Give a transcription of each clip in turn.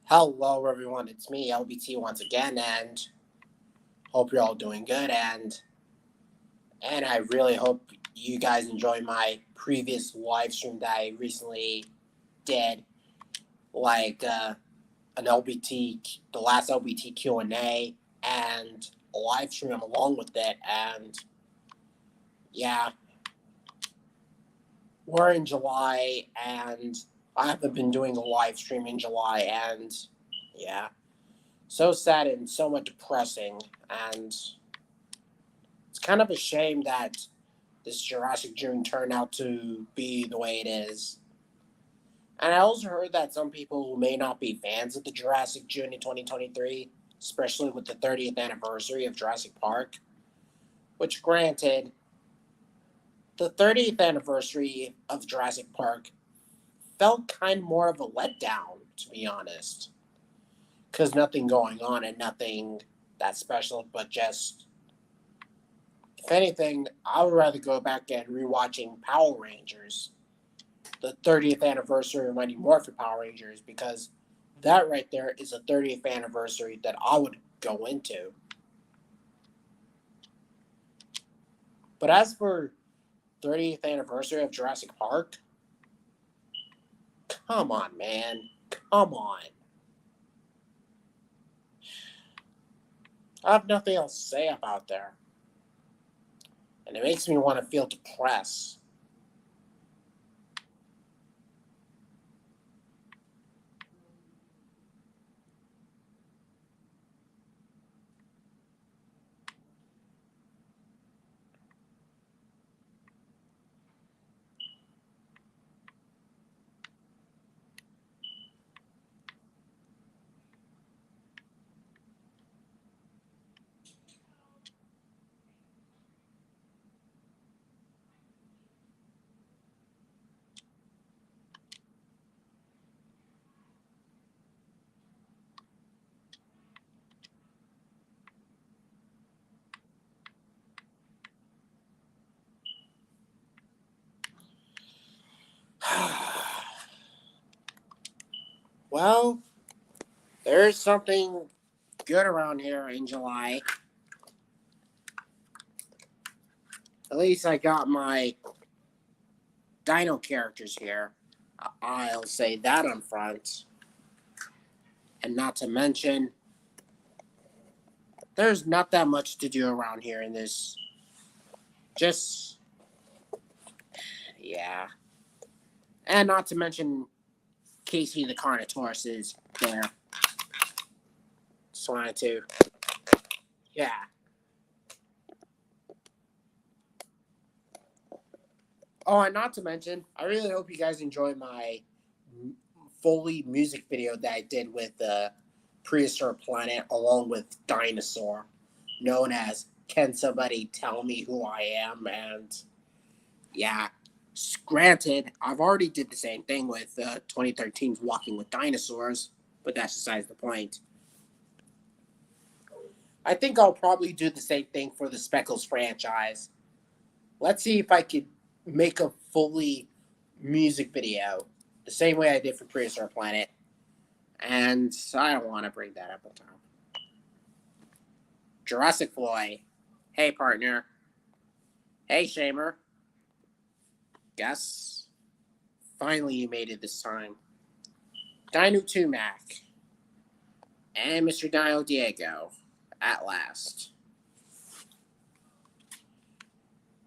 Hello, everyone. It's me, LBT, once again, and hope you're all doing good. And I really hope you guys enjoyed my previous live stream that I recently did, like an LBT, the last LBT Q&A, and a live stream along with it. And yeah, we're in July, and I haven't been doing a live stream in July, and yeah, so sad and somewhat depressing. And it's kind of a shame that this Jurassic June turned out to be the way it is. And I also heard that some people who may not be fans of the Jurassic June in 2023, especially with the 30th anniversary of Jurassic Park, which granted, the 30th anniversary of Jurassic Park felt kind of more of a letdown, to be honest. Because nothing going on and nothing that special, but just if anything, I would rather go back and rewatching Power Rangers, the 30th anniversary of Mighty Morphin Power Rangers, because that right there is a 30th anniversary that I would go into. But as for 30th anniversary of Jurassic Park, come on, man. Come on. I have nothing else to say about there. And it makes me want to feel depressed. Well, there's something good around here in July. At least I got my dino characters here. I'll say that on front. And not to mention, there's not that much to do around here in this. Just, yeah. And not to mention, Casey the Carnotaurus is there. Just wanted to, yeah. Oh, and not to mention, I really hope you guys enjoy my Foley music video that I did with Prehistoric Planet along with Dinosaur, known as Can Somebody Tell Me Who I Am? And yeah, granted, I've already did the same thing with 2013's Walking with Dinosaurs, but that's besides the point. I think I'll probably do the same thing for the Speckles franchise. Let's see if I could make a fully music video the same way I did for Prehistoric Planet. And I don't want to bring that up on top. Jurassic Floyd. Hey, partner. Hey, Shamer. Guess. Finally, you made it this time. Dino 2 Mac. And Mr. Dino Diego. At last.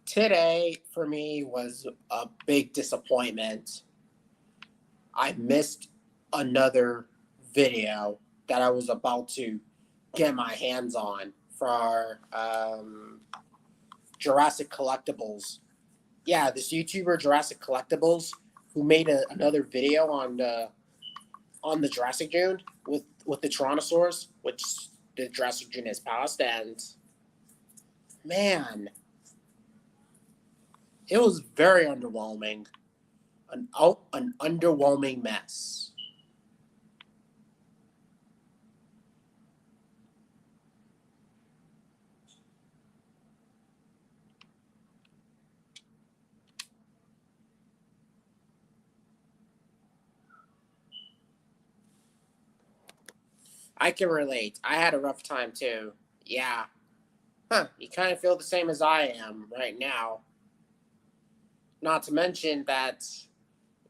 Today, for me, was a big disappointment. I missed another video that I was about to get my hands on for Jurassic Collectibles. Yeah, this YouTuber Jurassic Collectibles who made another video on the Jurassic June with the Tyrannosaurs, which the Jurassic June has passed, and man, it was very underwhelming. An underwhelming mess. I can relate. I had a rough time too. Yeah. Huh. You kind of feel the same as I am right now. Not to mention that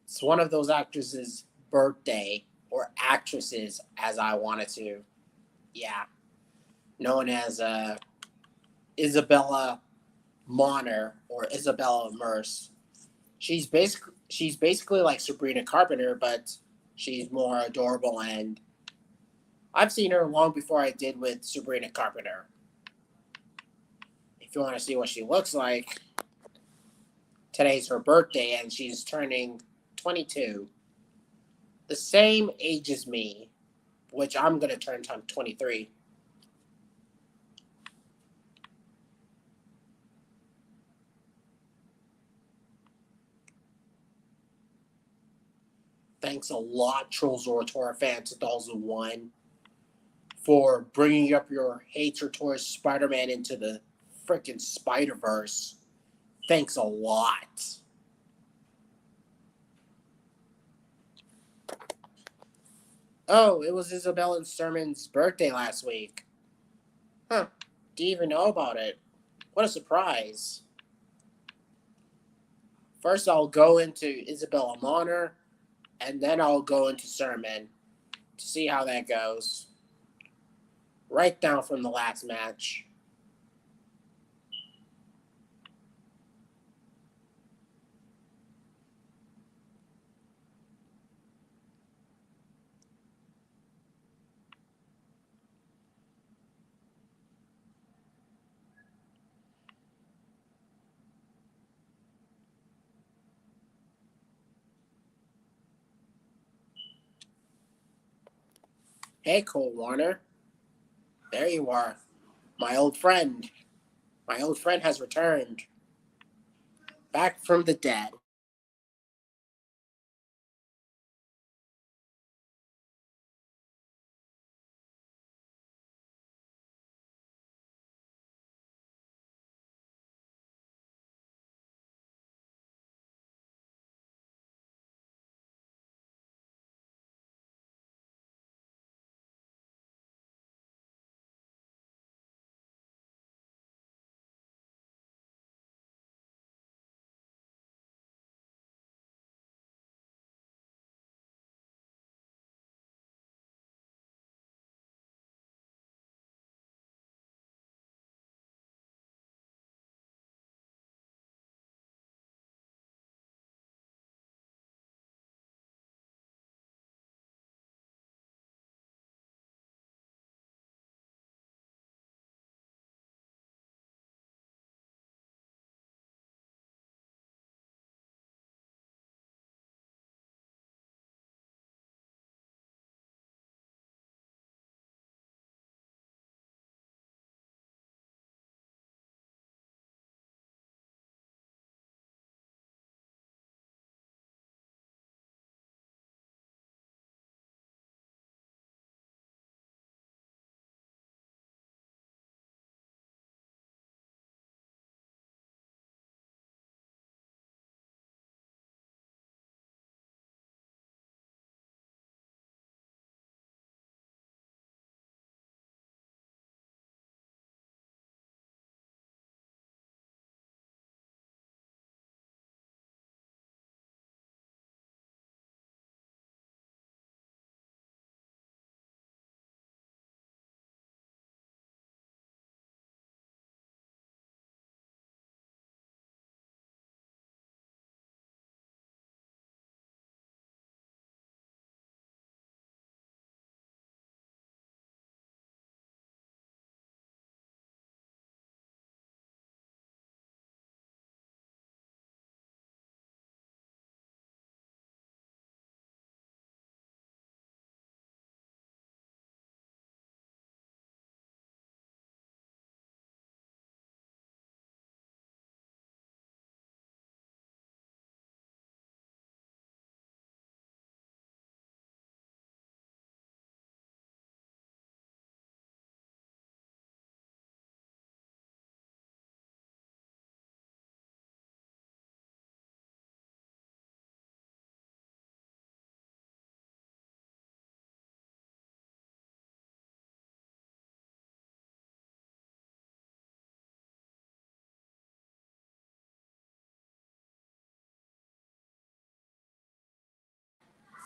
it's one of those actresses' birthday, or actresses, as I wanted to. Yeah. Known as Isabella Bonner or Isabella Merce. She's basically like Sabrina Carpenter, but she's more adorable, and I've seen her long before I did with Sabrina Carpenter. If you want to see what she looks like, today's her birthday and she's turning 22. The same age as me, which I'm going to turn 23. Thanks a lot, Trolls Orator fan 2001, for bringing up your hatred towards Spider Man into the freaking Spider Verse. Thanks a lot. Oh, it was Isabella Sermon's birthday last week. Huh. Do you even know about it? What a surprise. First, I'll go into Isabella Bonner, and then I'll go into Sermon to see how that goes. Right down from the last match. Hey, Cole Warner. There you are. My old friend. My old friend has returned. Back from the dead.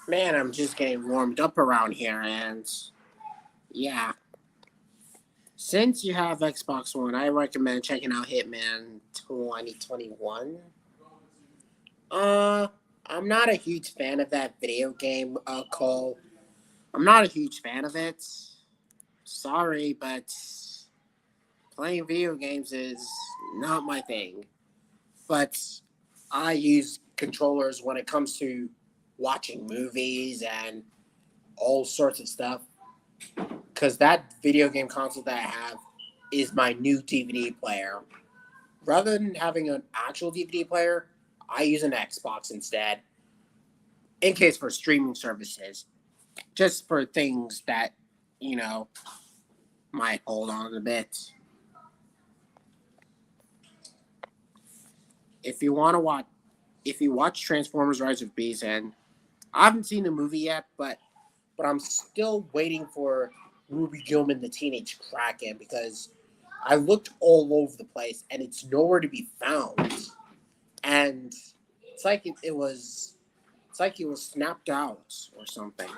Man, I'm just getting warmed up around here, and yeah. Since you have Xbox One, I recommend checking out Hitman 2021. Uh, I'm not a huge fan of that video game, Cole. I'm not a huge fan of it. Sorry, but playing video games is not my thing. But I use controllers when it comes to watching movies and all sorts of stuff. Because that video game console that I have is my new DVD player. Rather than having an actual DVD player, I use an Xbox instead, in case for streaming services, just for things that, you know, might hold on a bit. If you want to watch, if you watch Transformers: Rise of Beast, and I haven't seen the movie yet, but I'm still waiting for Ruby Gillman, the Teenage Kraken, because I looked all over the place and it's nowhere to be found. And it's like it's like it was snapped out or something.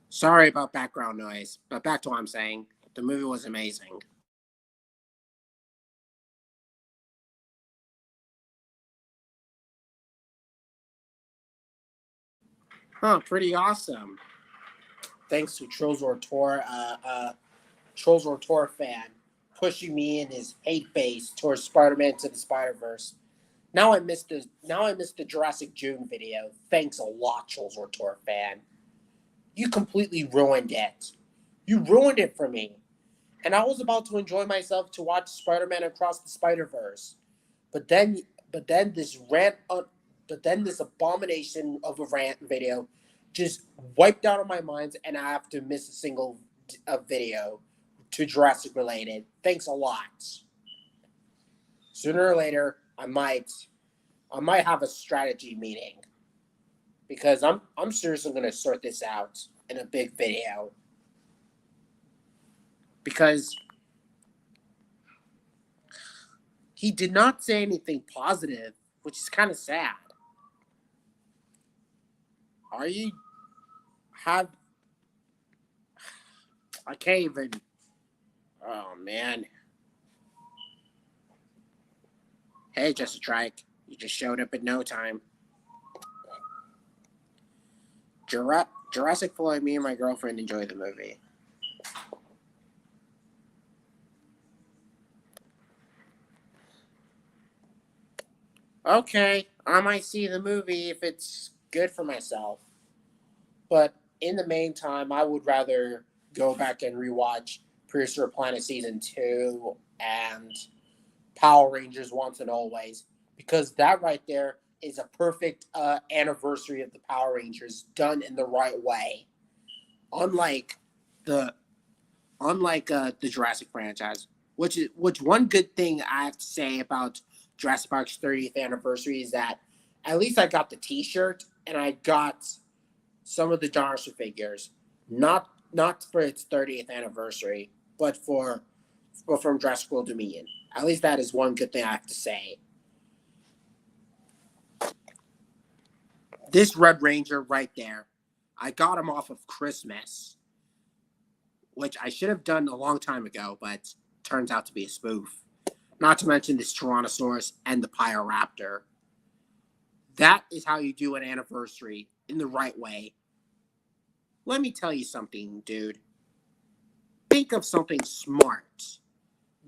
Sorry about background noise, but back to what I'm saying. The movie was amazing. Huh, pretty awesome. Thanks to Trolls or Tor fan, pushing me in his hate base towards Spider-Man to the Spider-Verse. Now I missed the Jurassic June video. Thanks a lot, Trolls or Tor fan. You completely ruined it. You ruined it for me. And I was about to enjoy myself to watch Spider-Man Across the Spider-Verse. But then but then this rant but then this abomination of a rant video just wiped out of my mind and I have to miss a single video to Jurassic related. Thanks a lot. Sooner or later, I might have a strategy meeting because I'm seriously gonna sort this out in a big video because he did not say anything positive, which is kind of sad. Are you have I can't even. Oh man. Hey, Just a Trike. You just showed up in no time. Jurassic Floyd. Me and my girlfriend enjoyed the movie. Okay, I might see the movie if it's good for myself. But in the meantime, I would rather go back and rewatch Prehistoric Planet Season 2 and Power Rangers Once and Always. Because that right there is a perfect anniversary of the Power Rangers done in the right way. Unlike the the Jurassic franchise, which one good thing I have to say about Jurassic Park's 30th anniversary is that at least I got the T-shirt and I got some of the dinosaur figures, not for its 30th anniversary, but from Jurassic World Dominion. At least that is one good thing I have to say. This Red Ranger right there, I got him off of Christmas, which I should have done a long time ago, but turns out to be a spoof. Not to mention this Tyrannosaurus and the Pyroraptor. That is how you do an anniversary in the right way. Let me tell you something, dude. Think of something smart.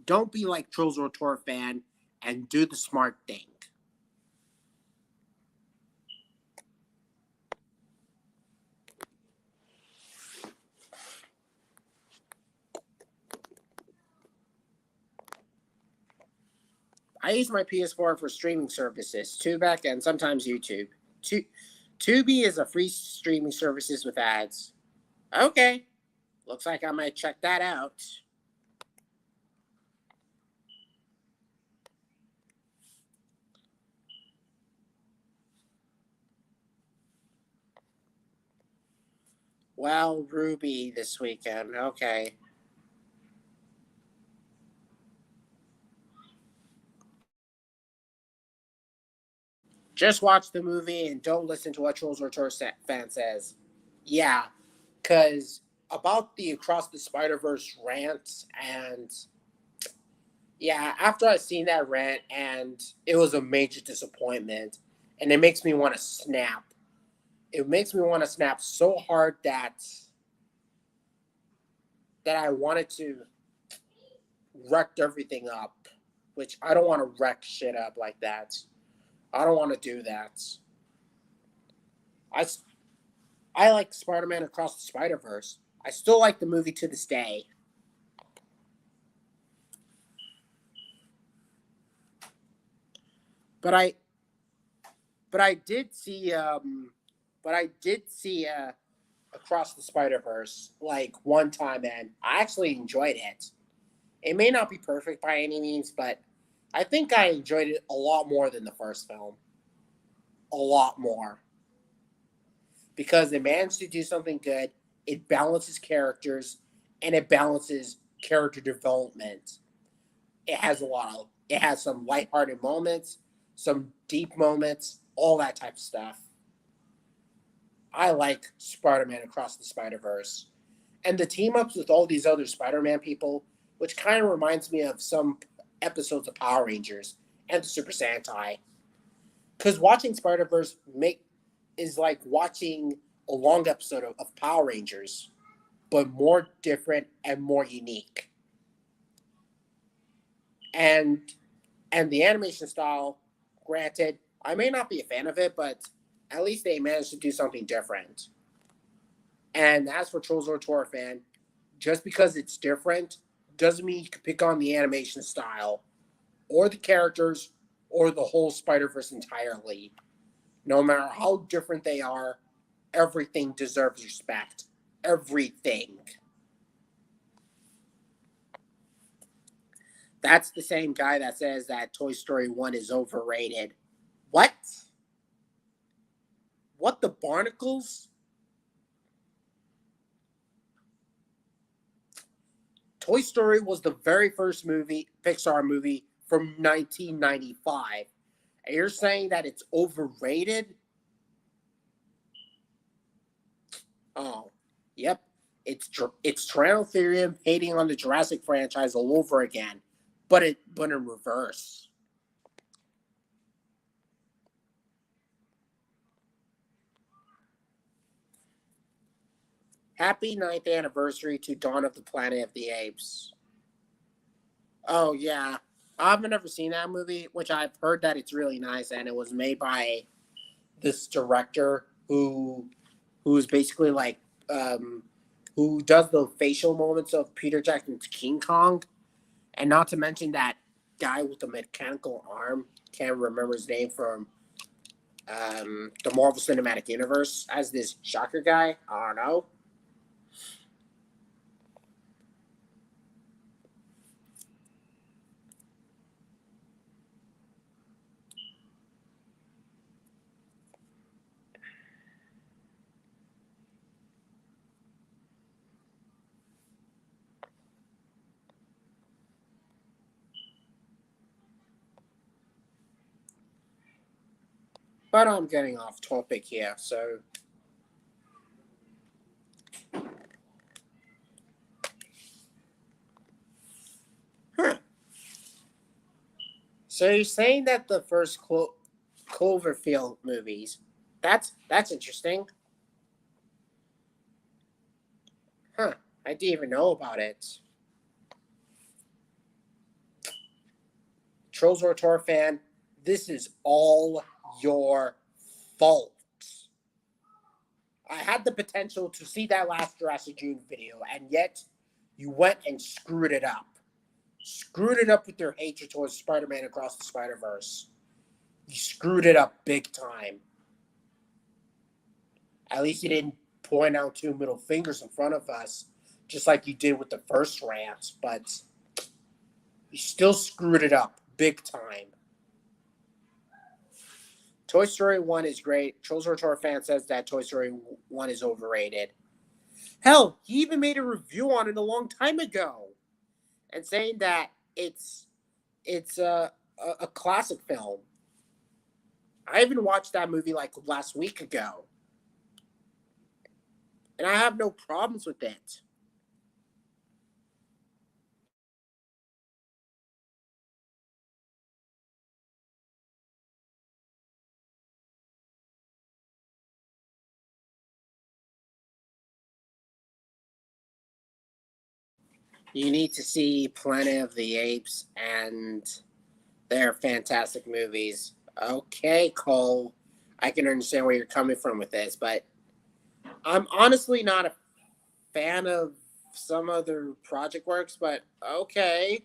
Don't be like Trolls Rotor fan and do the smart thing. I use my PS4 for streaming services, Tubac and sometimes YouTube. Tubi is a free streaming services with ads. Okay, looks like I might check that out. Well, Ruby this weekend. Okay. Just watch the movie and don't listen to what Trolls Return fan says. Yeah, because about the Across the Spider Verse rant, and yeah, after I seen that rant, and it was a major disappointment, and it makes me want to snap. It makes me want to snap so hard that I wanted to wreck everything up, which I don't want to wreck shit up like that. I don't want to do that. I, I like Spider Man Across the Spider Verse. I still like the movie to this day. But I but I did see Across the Spider Verse like one time, and I actually enjoyed it. It may not be perfect by any means, but I think I enjoyed it a lot more than the first film. A lot more. Because it managed to do something good. It balances characters and it balances character development. It has some lighthearted moments, some deep moments, all that type of stuff. I like Spider-Man Across the Spider-Verse. And the team ups with all these other Spider-Man people, which kind of reminds me of some episodes of Power Rangers and the Super Sentai. Because watching Spider-Verse is like watching a long episode of Power Rangers, but more different and more unique. And and the animation style, granted, I may not be a fan of it, but at least they managed to do something different. And as for Trolls or Tour fan, just because it's different doesn't mean you can pick on the animation style or the characters or the whole Spider Verse entirely. No matter how different they are, everything deserves respect. Everything. That's the same guy that says that Toy Story 1 is overrated. What? What the Barnacles? Toy Story was the very first Pixar movie from 1995. And you're saying that it's overrated? Oh, yep. It's Tyrannotherium hating on the Jurassic franchise all over again, but in reverse. Happy ninth anniversary to Dawn of the Planet of the Apes. Oh yeah, I've never seen that movie, which I've heard that it's really nice, and it was made by this director who's basically like who does the facial moments of Peter Jackson's King Kong, and not to mention that guy with the mechanical arm. Can't remember his name from the Marvel Cinematic Universe as this Shocker guy. I don't know. But I'm getting off topic here, so huh. So you're saying that the first Cloverfield movies, that's interesting. Huh. I didn't even know about it. Trolls Rotor fan, this is all your fault. I had the potential to see that last Jurassic June video, and yet you went and screwed it up. Screwed it up with your hatred towards Spider-Man Across the Spider-Verse. You screwed it up big time. At least you didn't point out two middle fingers in front of us, just like you did with the first rant, but you still screwed it up big time. Toy Story 1 is great. Trolls Rotor fan says that Toy Story 1 is overrated. Hell, he even made a review on it a long time ago and saying that it's a classic film. I even watched that movie like last week ago, and I have no problems with it. You need to see Planet of the Apes, and they're fantastic movies. Okay, Cole, I can understand where you're coming from with this, but I'm honestly not a fan of some other project works, but okay.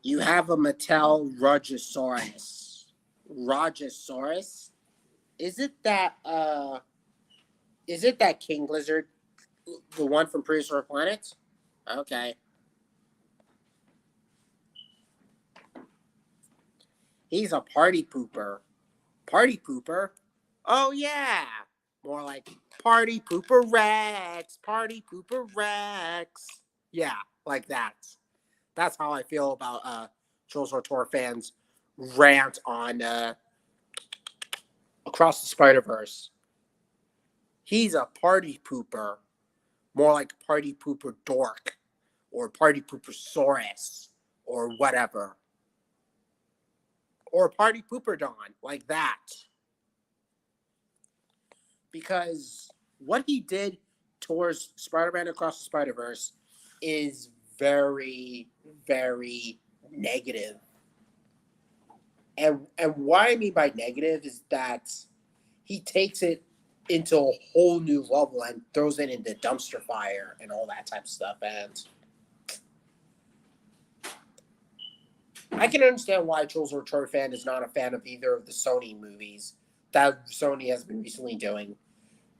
You have a Mattel Rajasaurus. Rajasaurus? Is it that is it that king lizard? The one from Prehistoric Planet? Okay. He's a party pooper. Party pooper? Oh yeah. More like party pooper Rex. Party pooper Rex. Yeah, like that. That's how I feel about Jules Tor fans rant on Across the Spider Verse. He's a party pooper, more like party pooper dork or party pooper saurus or whatever, or party pooper don like that. Because what he did towards Spider-Man Across the Spider-Verse is very, very negative. And what I mean by negative is that he takes it into a whole new level and throws it into dumpster fire and all that type of stuff. And I can understand why Jules Return fan is not a fan of either of the Sony movies that Sony has been recently doing.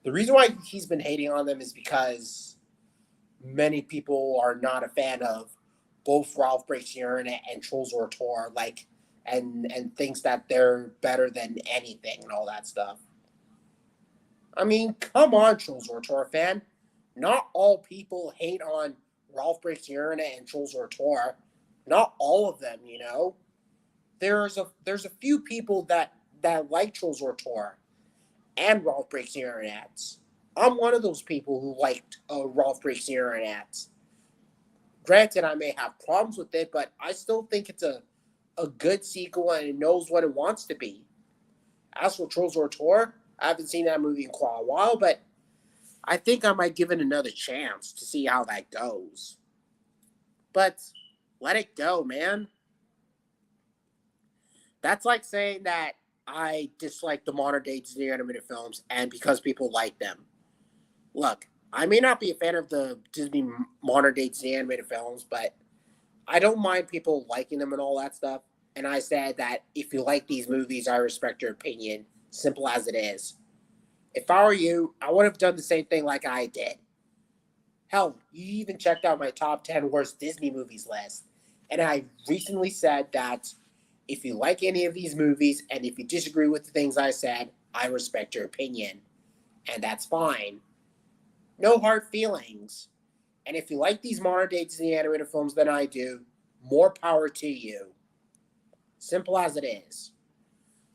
The reason why he's been hating on them is because many people are not a fan of both Ralph Breaks the Internet and Trolls or Tor, like, and thinks that they're better than anything and all that stuff. I mean, come on, Trolls or Tor fan. Not all people hate on Ralph Breaks the Internet and Trolls or Tor. Not all of them, you know. There's a few people that like Trolls or Tor and Ralph Breaks the Internet. I'm one of those people who liked Ralph Breaks the Internet. Granted, I may have problems with it, but I still think it's a good sequel and it knows what it wants to be. As for Trolls or Tor, I haven't seen that movie in quite a while, but I think I might give it another chance to see how that goes. But let it go, man. That's like saying that I dislike the modern day Disney animated films and because people like them. Look, I may not be a fan of the Disney modern day Disney animated films, but I don't mind people liking them and all that stuff. And I said that if you like these movies, I respect your opinion. Simple as it is. If I were you, I would have done the same thing like I did. Hell, you even checked out my top 10 worst Disney movies list. And I recently said that if you like any of these movies and if you disagree with the things I said, I respect your opinion. And that's fine. No hard feelings. And if you like these modern day Disney animated films than I do, more power to you. Simple as it is.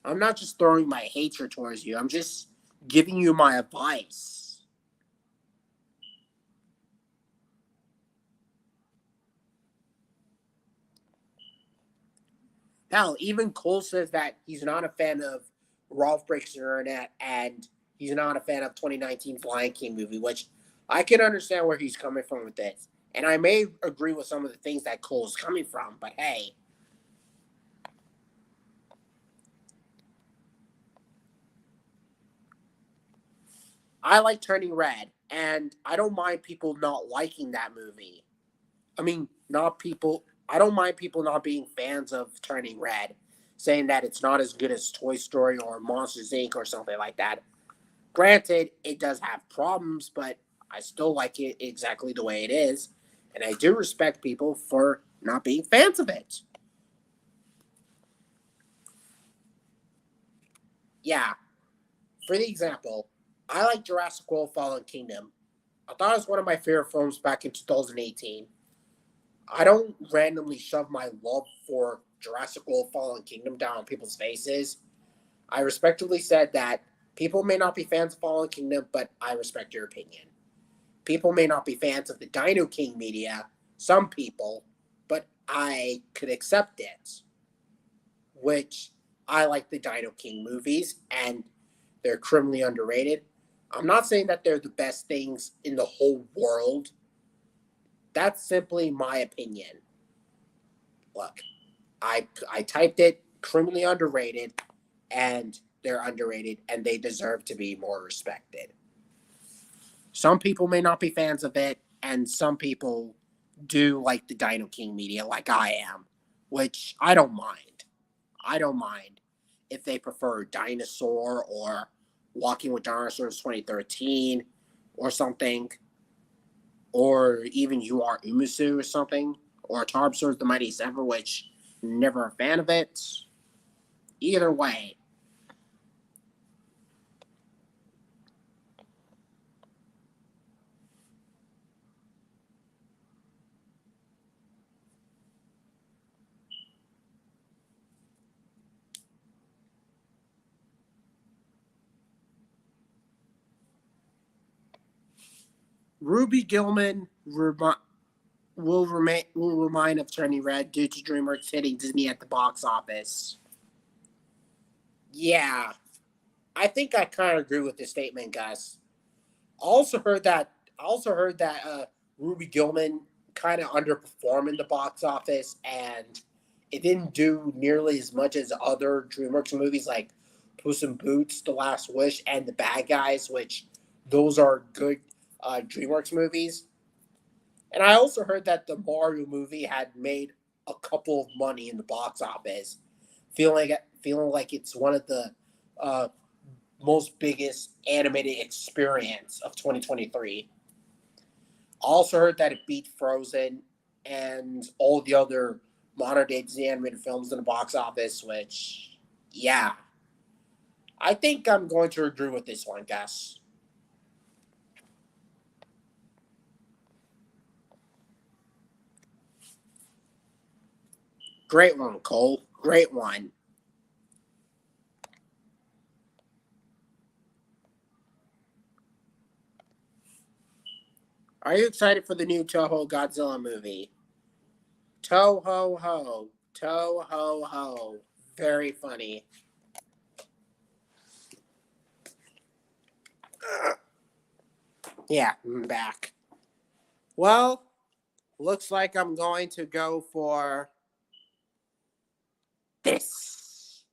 I'm not just throwing my hatred towards you, I'm just giving you my advice. Hell, even Cole says that he's not a fan of Ralph Breaks the Internet and he's not a fan of 2019 Lion King movie, which I can understand where he's coming from with this. And I may agree with some of the things that Cole's coming from, but hey, I like Turning Red, and I don't mind people not liking that movie. I mean, not people. I don't mind people not being fans of Turning Red, saying that it's not as good as Toy Story or Monsters Inc. or something like that. Granted, it does have problems, but I still like it exactly the way it is, and I do respect people for not being fans of it. Yeah, for the example, I like Jurassic World Fallen Kingdom. I thought it was one of my favorite films back in 2018. I don't randomly shove my love for Jurassic World Fallen Kingdom down on people's faces. I respectfully said that people may not be fans of Fallen Kingdom, but I respect your opinion. People may not be fans of the Dino King media, some people, but I could accept it. Which I like the Dino King movies, and they're criminally underrated. I'm not saying that they're the best things in the whole world. That's simply my opinion. Look, I typed it criminally underrated, and they're underrated, and they deserve to be more respected. Some people may not be fans of it, and some people do like the Dino King media, like I am, which I don't mind. I don't mind if they prefer Dinosaur or Walking with Dinosaurs 2013 or something, or even You Are Umusu or something, or Tarbsaur's The Mightiest Ever, which never a fan of it. Either way, Ruby Gillman will remind of Turning Red due to DreamWorks hitting Disney at the box office. Yeah, I think I kind of agree with this statement, Gus. I also heard that Ruby Gillman kind of underperformed in the box office, and it didn't do nearly as much as other DreamWorks movies like Puss in Boots, The Last Wish, and The Bad Guys, which those are good DreamWorks movies. And I also heard that the Mario movie had made a couple of money in the box office, feeling like it's one of the uh, most biggest animated experience of 2023. I also heard that it beat Frozen and all the other modern day Disney animated films in the box office, which, yeah, I think I'm going to agree with this one, Gus. Great one, Cole. Great one. Are you excited for the new Toho Godzilla movie? Toho ho. Toho ho. Very funny. Yeah, I'm back. Well, looks like I'm going to go for this.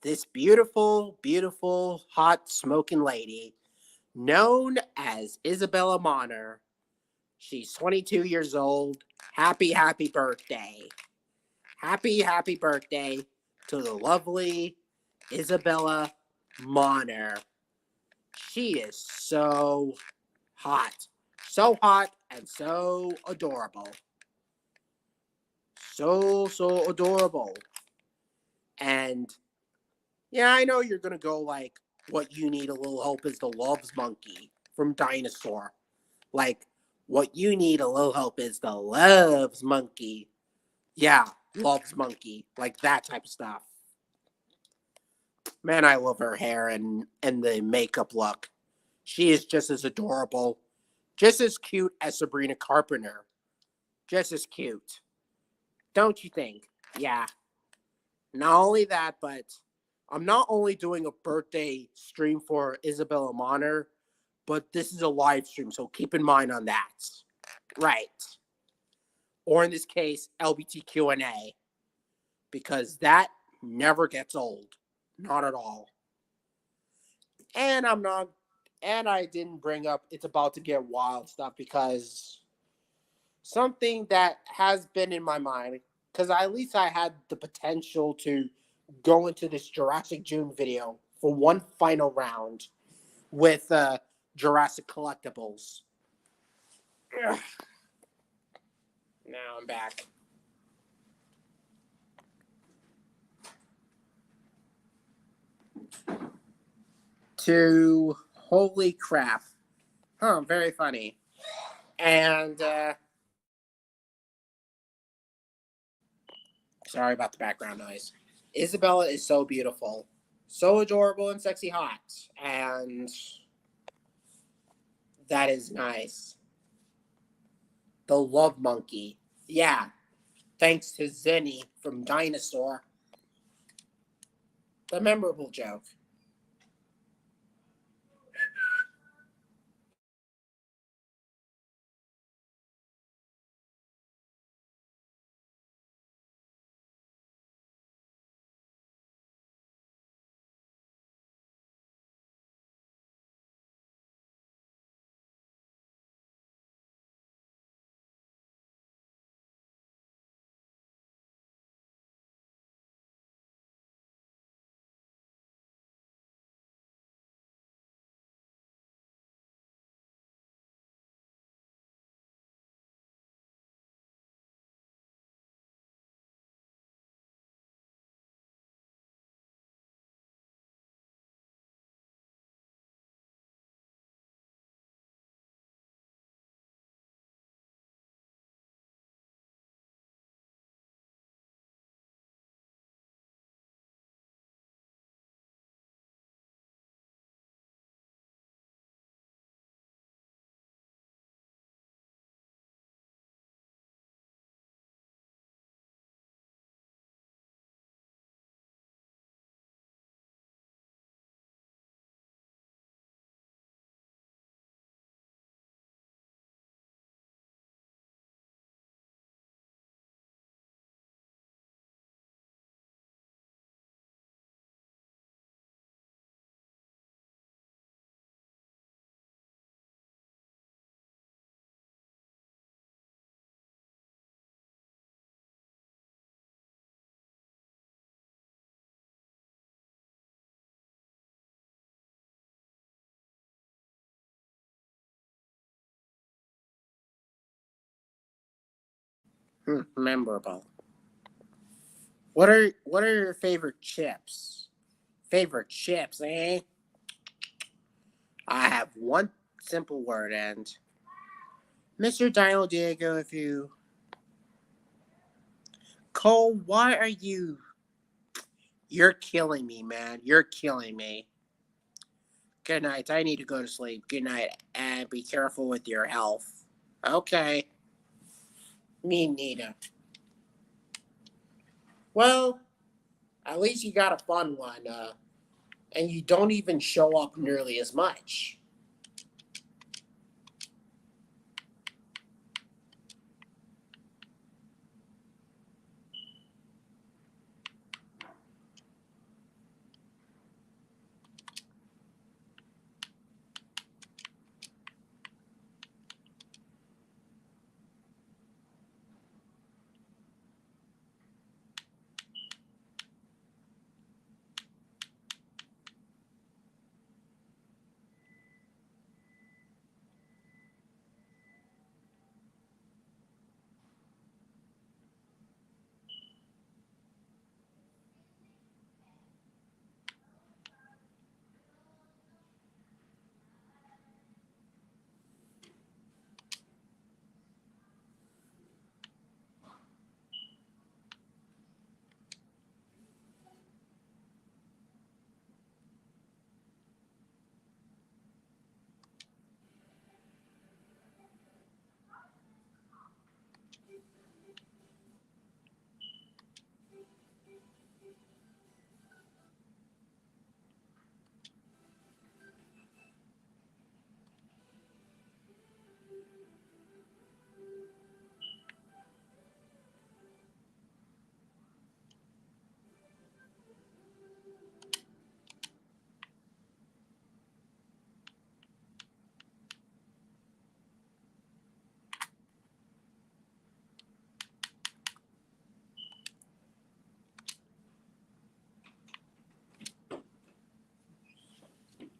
This beautiful, beautiful, hot, smoking lady known as Isabella Bonner. She's 22 years old. Happy, happy birthday. Happy, happy birthday to the lovely Isabella Bonner. She is so hot. So hot and so adorable. So, so adorable. And yeah, I know you're going to go like, what you need a little help is the Loves Monkey from Dinosaur. Like, what you need a little help is the Loves Monkey. Yeah, Loves Monkey. Like that type of stuff. Man, I love her hair and the makeup look. She is just as adorable. Just as cute as Sabrina Carpenter. Just as cute. Don't you think? Yeah. Not only that, but I'm not only doing a birthday stream for Isabella Bonner, but this is a live stream, so keep in mind on that. Right. Or in this case, LBTQ&A, because that never gets old. Not at all. And I'm not and I didn't bring up it's about to get wild stuff because something that has been in my mind, because at least I had the potential to go into this Jurassic June video for one final round with Jurassic Collectibles. Ugh. Now I'm back. to holy crap. Huh, very funny. And, sorry about the background noise. Isabella is so beautiful. So adorable and sexy hot. And that is nice. The love monkey. Yeah. Thanks to Zenny from Dinosaur. The memorable joke. Memorable. What are your favorite chips? Favorite chips, eh? I have one simple word, and Mr. Dino Diego, if you Cole, why are you? You're killing me, man. You're killing me. Good night. I need to go to sleep. Good night, and be careful with your health. Okay. Me neither. Well, at least you got a fun one, and you don't even show up nearly as much.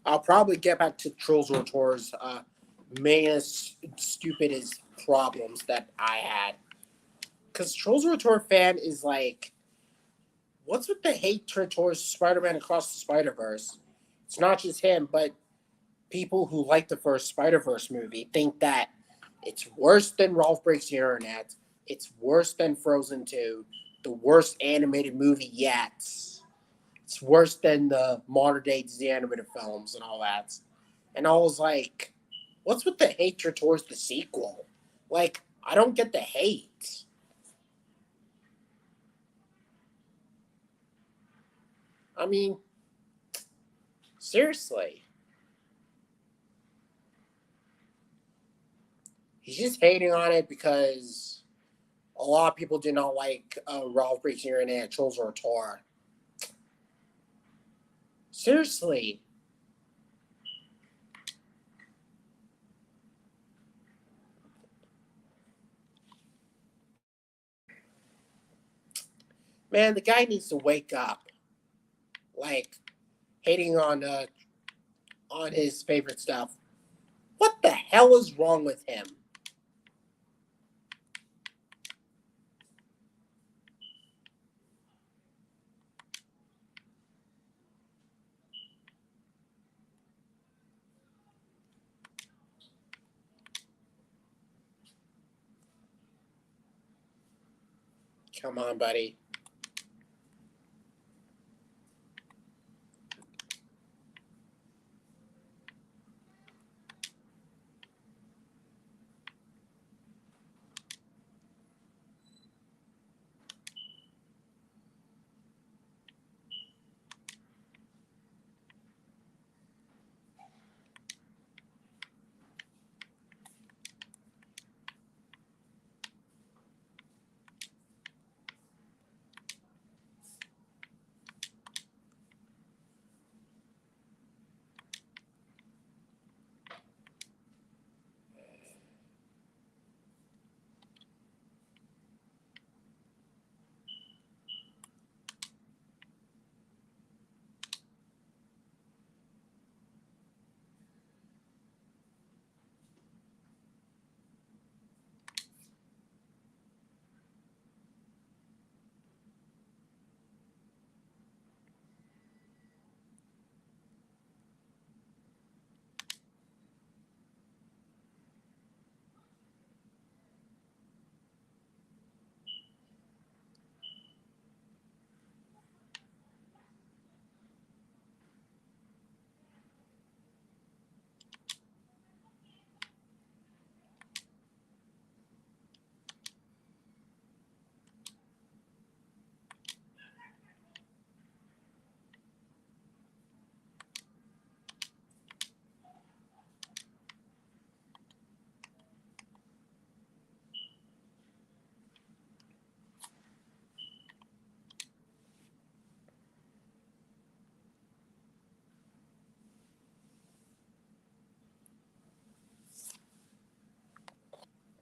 I'll probably get back to Trolls Rotor's main stupidest problems that I had. Because Trolls Rotor fan is like, what's with the hate towards Spider Man Across the Spider Verse? It's not just him, but people who like the first Spider-Verse movie think that it's worse than Ralph Breaks the Internet. It's worse than Frozen 2, the worst animated movie yet. It's worse than the modern day Disney animated films and all that. And I was like, what's with the hatred towards the sequel? Like, I don't get the hate. I mean, seriously. He's just hating on it because a lot of people do not like Ralph Breaks the Internet, Trolls or Tour. Seriously. Man, the guy needs to wake up. Like, hating on his favorite stuff. What the hell is wrong with him? Come on, buddy.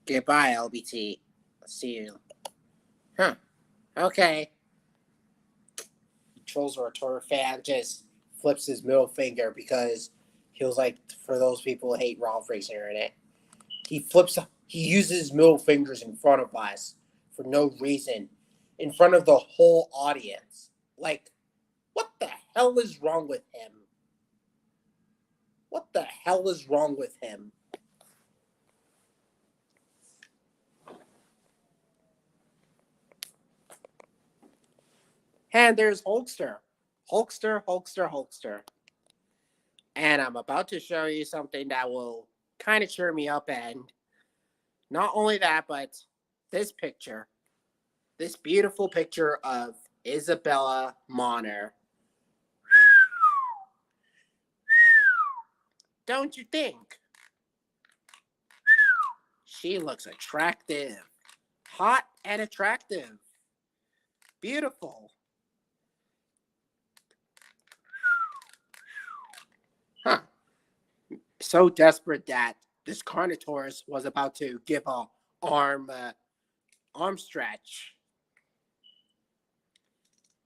Goodbye, LBT. See you. Huh. Okay. Trolls or a Tour fan just flips his middle finger because he was like, for those people who hate Ralph Breaks the Internet. He uses his middle fingers in front of us for no reason, in front of the whole audience. Like, what the hell is wrong with him? What the hell is wrong with him? And there's Hulkster. Hulkster, Hulkster, Hulkster. And I'm about to show you something that will kind of cheer me up. And not only that, but this picture. This beautiful picture of Isabella Moner. Don't you think? She looks attractive. Hot and attractive. Beautiful. Huh. So desperate that this Carnotaurus was about to give a arm stretch.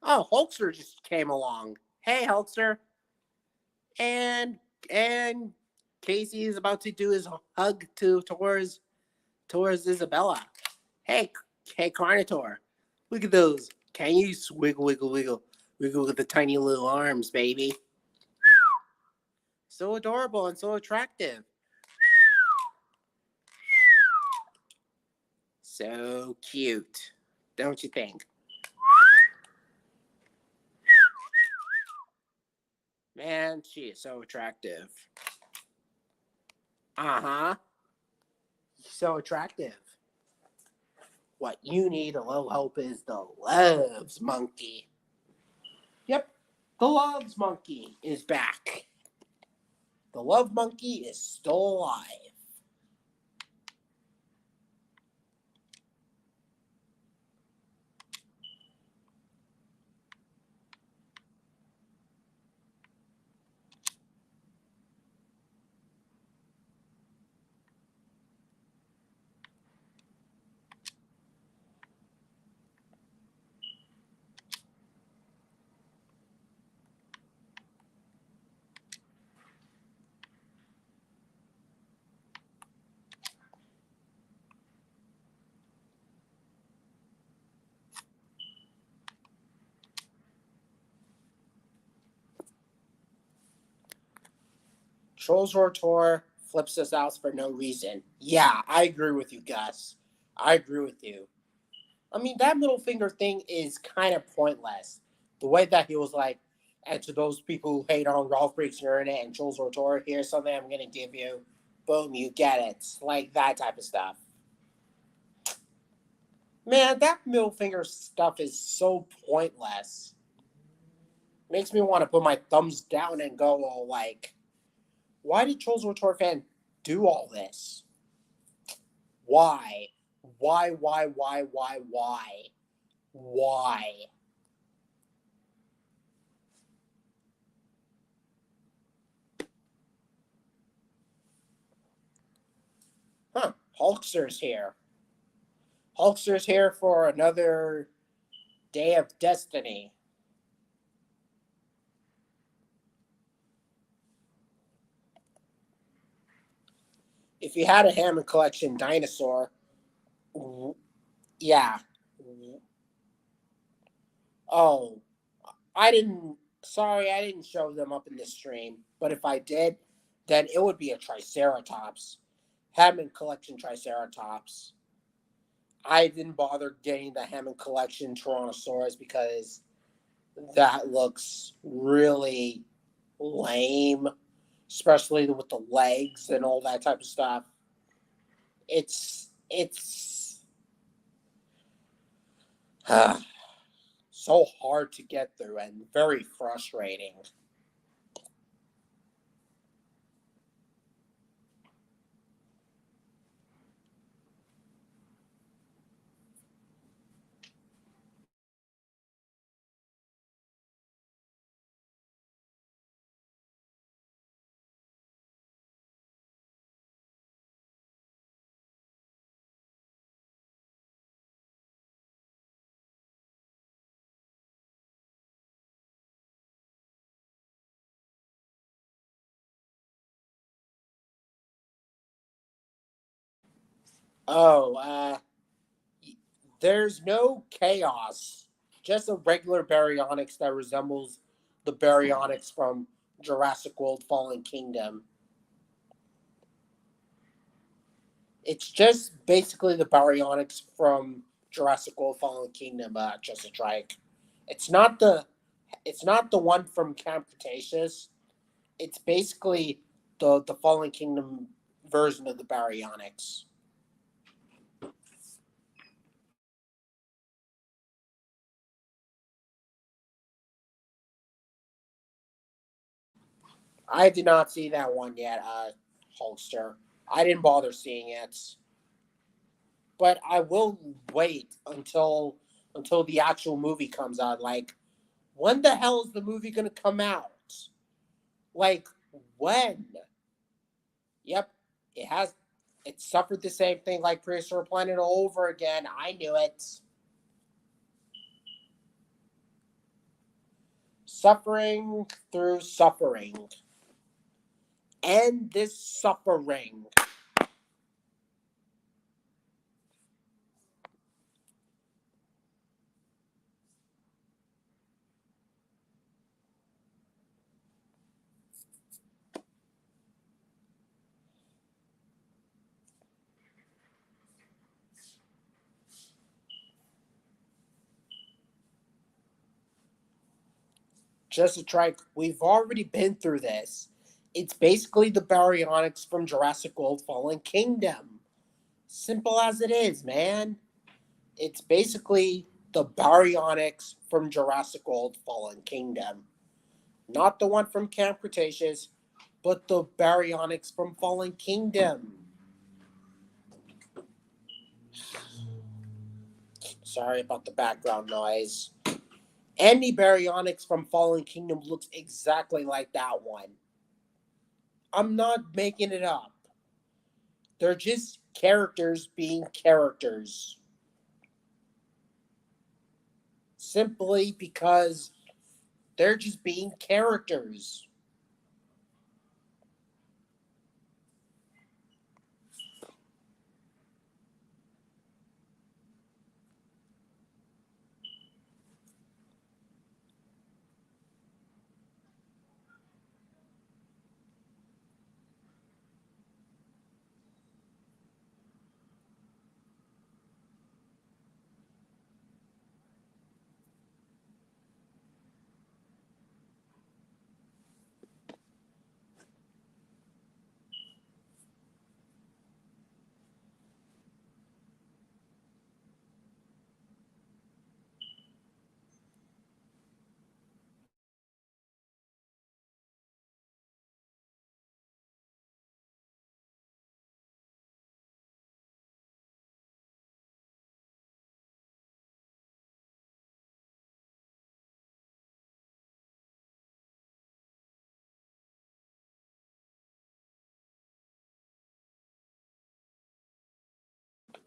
Oh, Hulkster just came along. Hey, Hulkster. And Casey is about to do his hug towards Isabella. Hey, Carnotaur. Look at those. Can you wiggle with the tiny little arms, baby? So adorable and so attractive. So cute. Don't you think? Man, she is so attractive. Uh-huh. So attractive. What you need a little help is the loves monkey. Yep. The loves monkey is back. The love monkey is still alive. Trolls Rotor flips us out for no reason. Yeah, I agree with you, Gus. I agree with you. I mean, that middle finger thing is kind of pointless. The way that he was like, and to those people who hate on Ralph Breaks the Internet and Trolls Rotor, here's something I'm going to give you. Boom, you get it. Like that type of stuff. Man, that middle finger stuff is so pointless. Makes me want to put my thumbs down and go, all like, why did Trolls Rotor fan do all this? Why? Why? Why? Huh, Hulkster's here. Hulkster's here for another day of destiny. If you had a Hammond Collection dinosaur, yeah. Oh, I didn't. Sorry, I didn't show them up in this stream. But if I did, then it would be a Triceratops. Hammond Collection Triceratops. I didn't bother getting the Hammond Collection Tyrannosaurus because that looks really lame, especially with the legs and all that type of stuff. It's so hard to get through and very frustrating. Oh, there's no chaos, just a regular baryonyx that resembles the baryonyx from Jurassic World Fallen Kingdom. It's just basically the baryonyx from Jurassic World Fallen Kingdom, just a trike. It's not the it's not the one from Camp Cretaceous. It's basically the Fallen Kingdom version of the baryonyx. I did not see that one yet, Hulkster. I didn't bother seeing it, but I will wait until the actual movie comes out. Like, when the hell is the movie gonna come out? Like, when? Yep, it has. It suffered the same thing like Prehistoric Planet all over again. I knew it. Suffering through suffering. End this suffering. just to try. We've already been through this. It's basically the baryonyx from Jurassic World Fallen Kingdom. Simple as it is, man. It's basically the baryonyx from Jurassic World Fallen Kingdom. Not the one from Camp Cretaceous, but the baryonyx from Fallen Kingdom. Sorry about the background noise. Any baryonyx from Fallen Kingdom looks exactly like that one. I'm not making it up. They're just characters being characters. Simply because they're just being characters.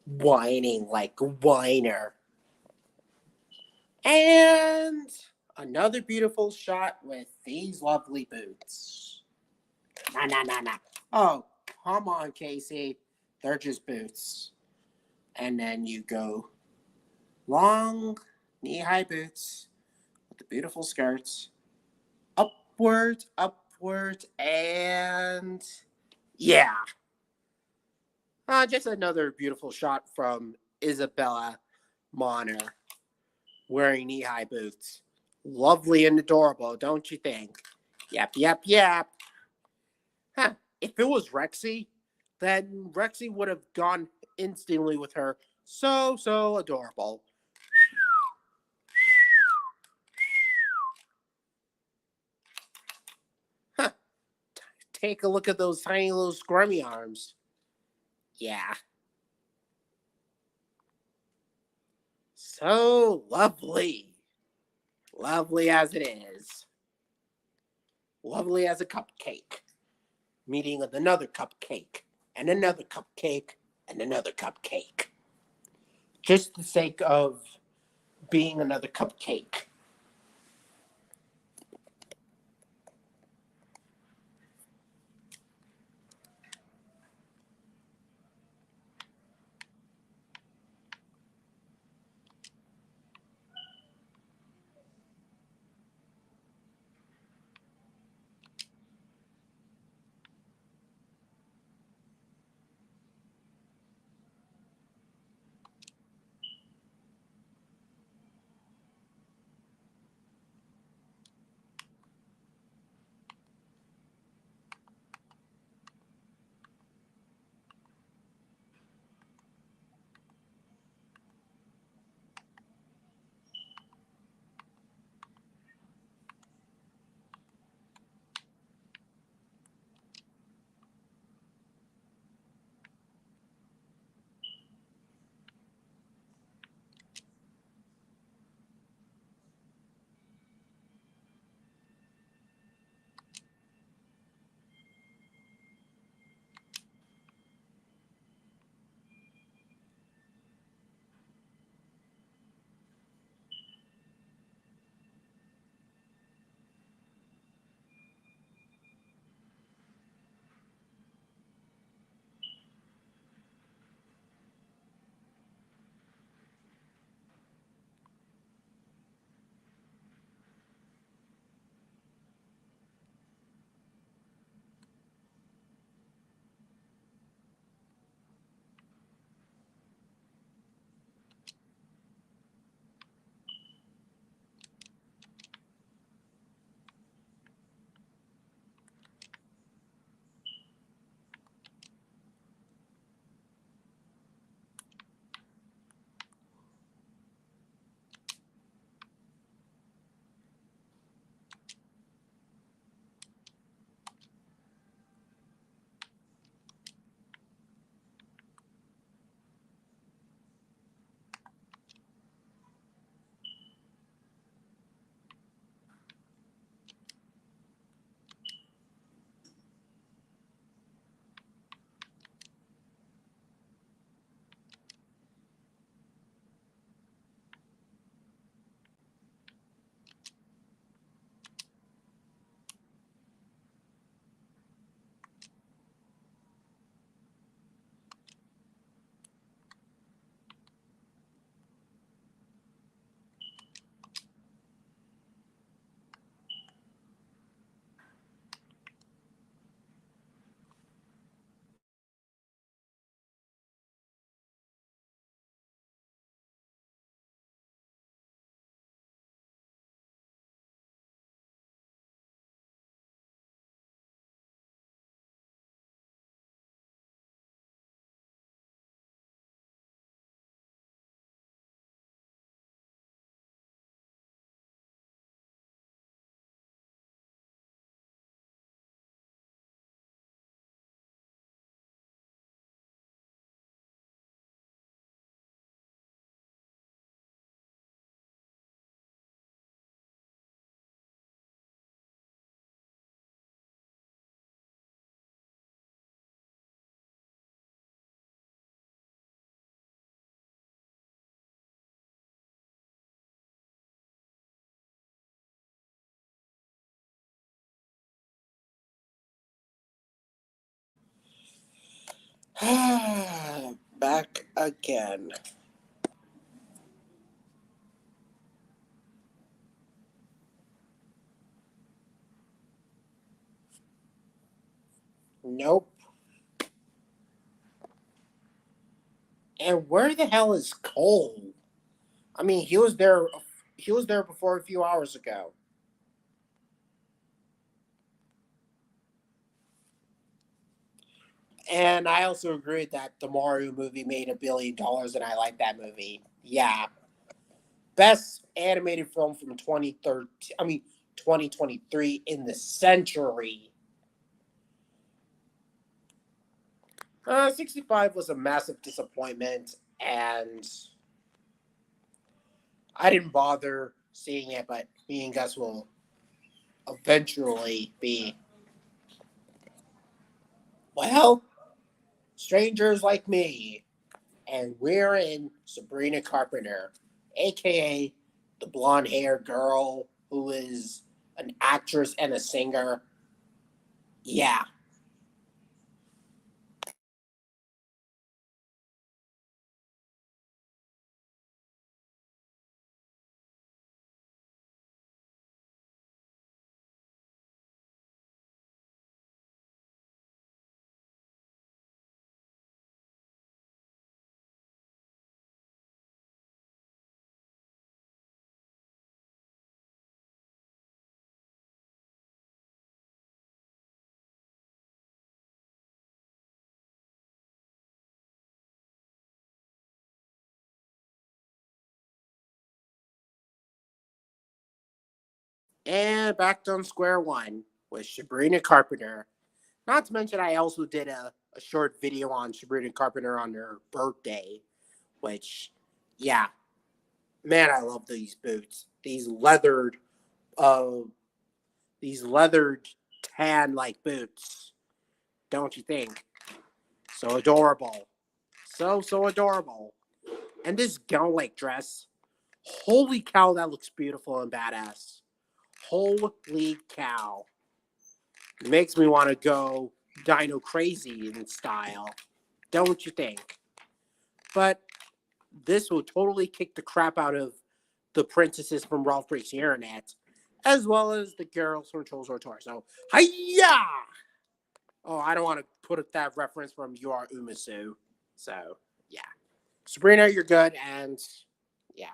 Whining like a whiner. And another beautiful shot with these lovely boots. Nah, nah, nah, nah. Oh, come on, Casey. They're just boots. And then you go long knee-high boots with the beautiful skirts. Upwards, upwards, and yeah. Just another beautiful shot from Isabella Bonner wearing knee-high boots. Lovely and adorable, don't you think? Yep, yep, yep. Huh. If it was Rexy, then Rexy would have gone instantly with her. So adorable. Huh. Take a look at those tiny little squirmy arms. Yeah. So lovely. Lovely as it is. Lovely as a cupcake. Meeting with another cupcake, and another cupcake, and another cupcake. Just the sake of being another cupcake. Back again. Nope. And where the hell is Cole? I mean, he was there. He was there before a few hours ago. And I also agree that the Mario movie made $1 billion, and I like that movie. Yeah, best animated film from 2013. I mean, 2023 in the century. 65 was a massive disappointment, and I didn't bother seeing it. But me and Gus will eventually be, well, strangers like me, and we're in Sabrina Carpenter, aka the blonde haired girl who is an actress and a singer. Yeah. And back on square one with Sabrina Carpenter. Not to mention, I also did a short video on Sabrina Carpenter on her birthday, which, yeah, man, I love these boots. Uh, these leathered tan like boots. Don't you think? So adorable. So adorable. And this gown like dress. Holy cow, that looks beautiful and badass. Holy cow. It makes me want to go dino crazy in style. Don't you think? But this will totally kick the crap out of the princesses from Ralph Breaks the Internet, as well as the girls from Trolls or Tour. So, hiya! Oh, I don't want to put that reference from You Are Umasu. So, yeah. Sabrina, you're good, and yeah.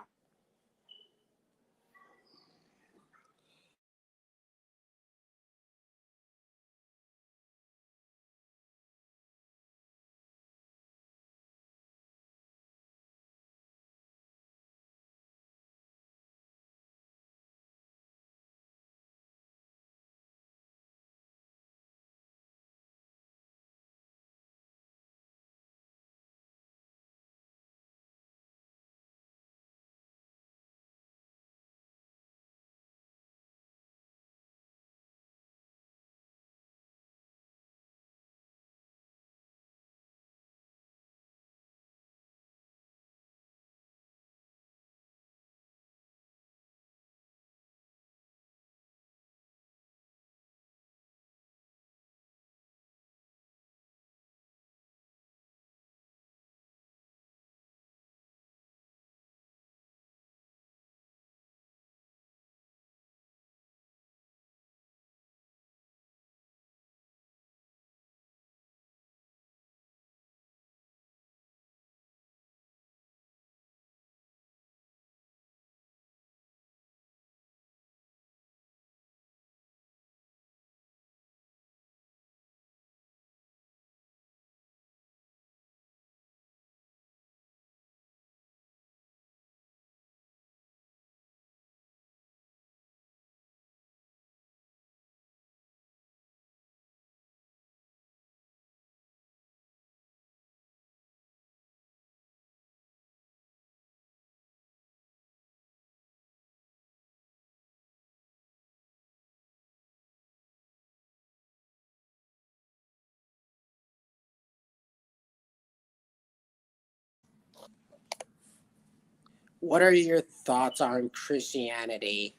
What are your thoughts on Christianity?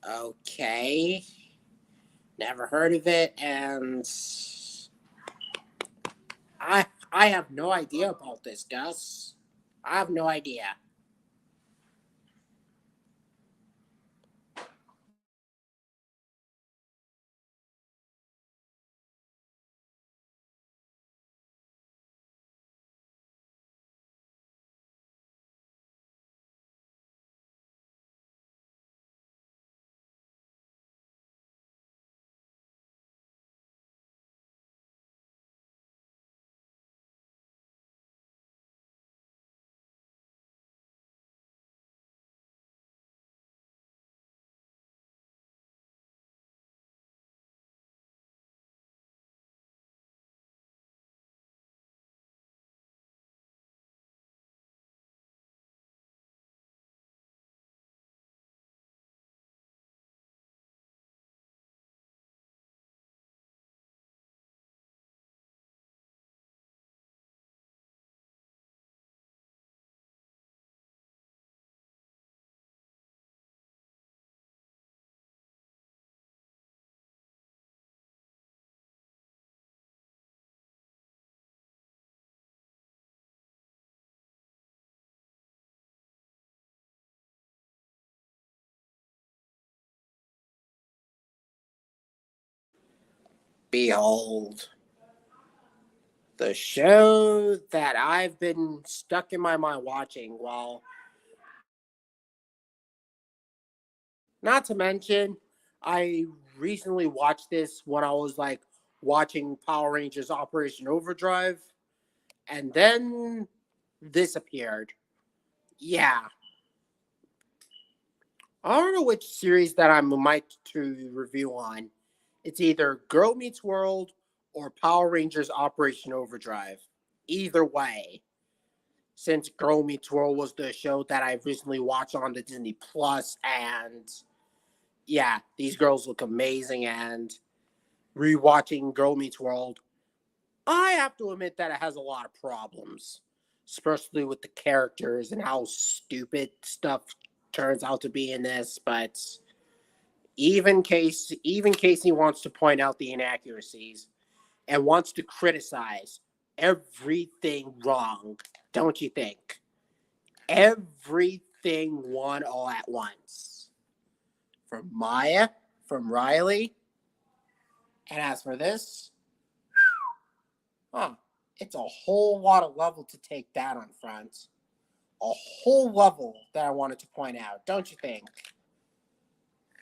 Okay. Never heard of it, and I have no idea about this, Gus. I have no idea. Behold, the show that I've been stuck in my mind watching. Well, not to mention, I recently watched this when I was like watching Power Rangers Operation Overdrive, and then this appeared. Yeah, I don't know which series that I might to review on. It's either Girl Meets World or Power Rangers Operation Overdrive. Either way, since Girl Meets World was the show that I recently watched on the Disney Plus, and yeah, these girls look amazing. And rewatching Girl Meets World, I have to admit that it has a lot of problems, especially with the characters and how stupid stuff turns out to be in this. But even Casey wants to point out the inaccuracies and wants to criticize everything wrong, don't you think? Everything one all at once. From Maya, from Riley, and as for this, huh, it's a whole lot of level to take that on front. A whole level that I wanted to point out, don't you think?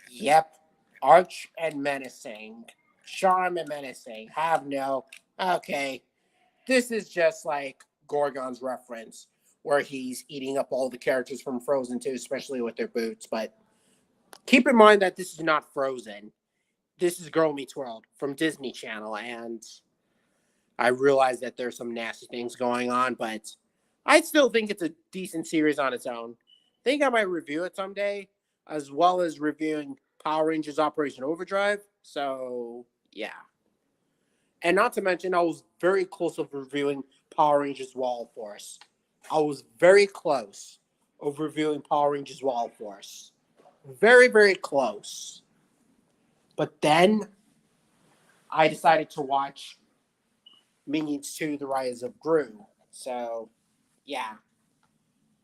Yep, arch and menacing, charm and menacing. Have no, okay, this is just like Gorgon's reference, where he's eating up all the characters from Frozen 2, especially with their boots. But keep in mind that this is not Frozen. This is Girl Meets World from Disney Channel, and I realize that there's some nasty things going on, but I still think it's a decent series on its own. I think I might review it someday, as well as reviewing Power Rangers Operation Overdrive. So, yeah. And not to mention, I was very close of reviewing Power Rangers Wall Force. I was very close of reviewing Power Rangers Wall Force. Very, very close. But then I decided to watch Minions 2 The Rise of Gru. So, yeah.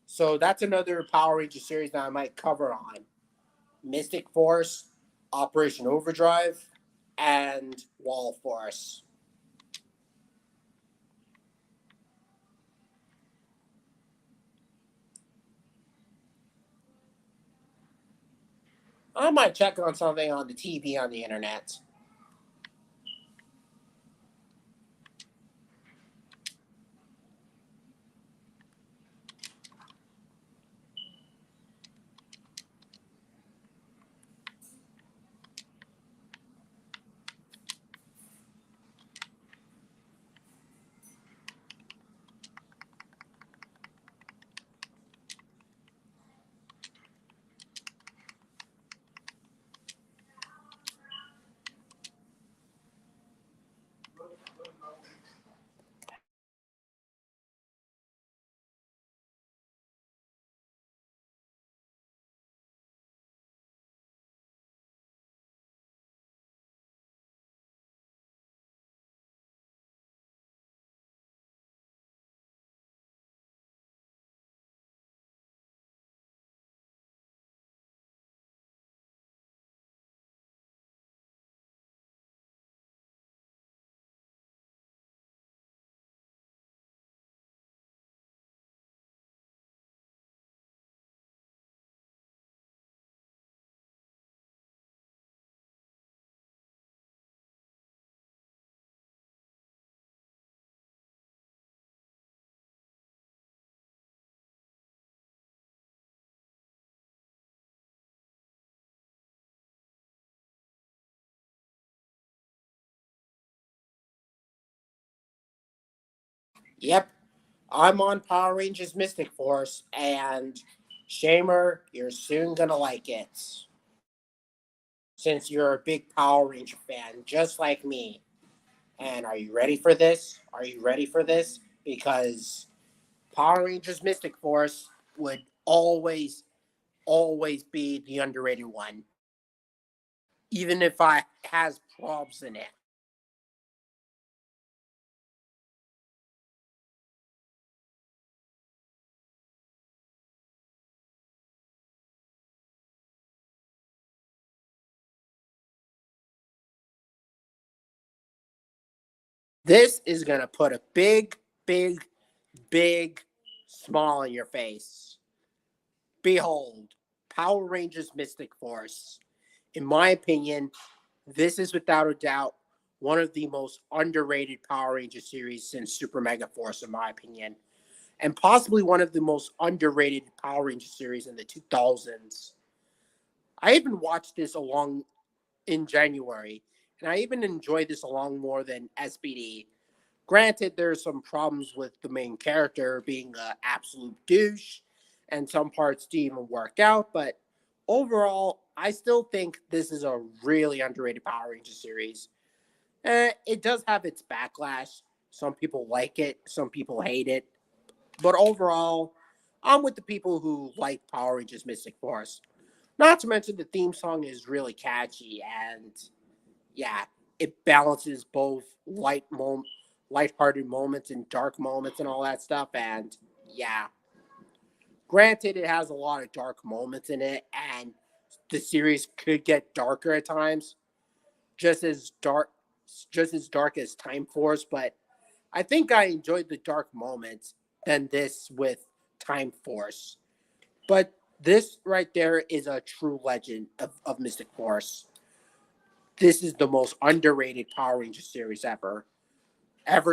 So that's another Power Ranger series that I might cover on Mystic Force, Operation Overdrive, and Wall Force. I might check on something on the TV on the internet. Yep, I'm on Power Rangers Mystic Force, and Shamer, you're soon gonna like it. Since you're a big Power Ranger fan, just like me. And are you ready for this? Are you ready for this? Because Power Rangers Mystic Force would always be the underrated one, even if I has problems in it. This is gonna put a big smile on your face. Behold, Power Rangers Mystic Force. In my opinion, this is without a doubt one of the most underrated Power Ranger series since Super Mega Force, in my opinion, and possibly one of the most underrated Power Ranger series in the 2000s. I even watched this along in January, and I even enjoyed this along more than SBD. Granted, there's some problems with the main character being an absolute douche, and some parts didn't even work out, but overall, I still think this is a really underrated Power Ranger series. It does have its backlash. Some people like it, some people hate it, but overall, I'm with the people who like Power Rangers Mystic Force. Not to mention the theme song is really catchy and yeah, it balances both lighthearted moments and dark moments and all that stuff. And yeah, granted, it has a lot of dark moments in it, and the series could get darker at times, just as dark, just as dark as Time Force. But I think I enjoyed the dark moments than this with Time Force. But this right there is a true legend of Mystic Force. This is the most underrated Power Ranger series ever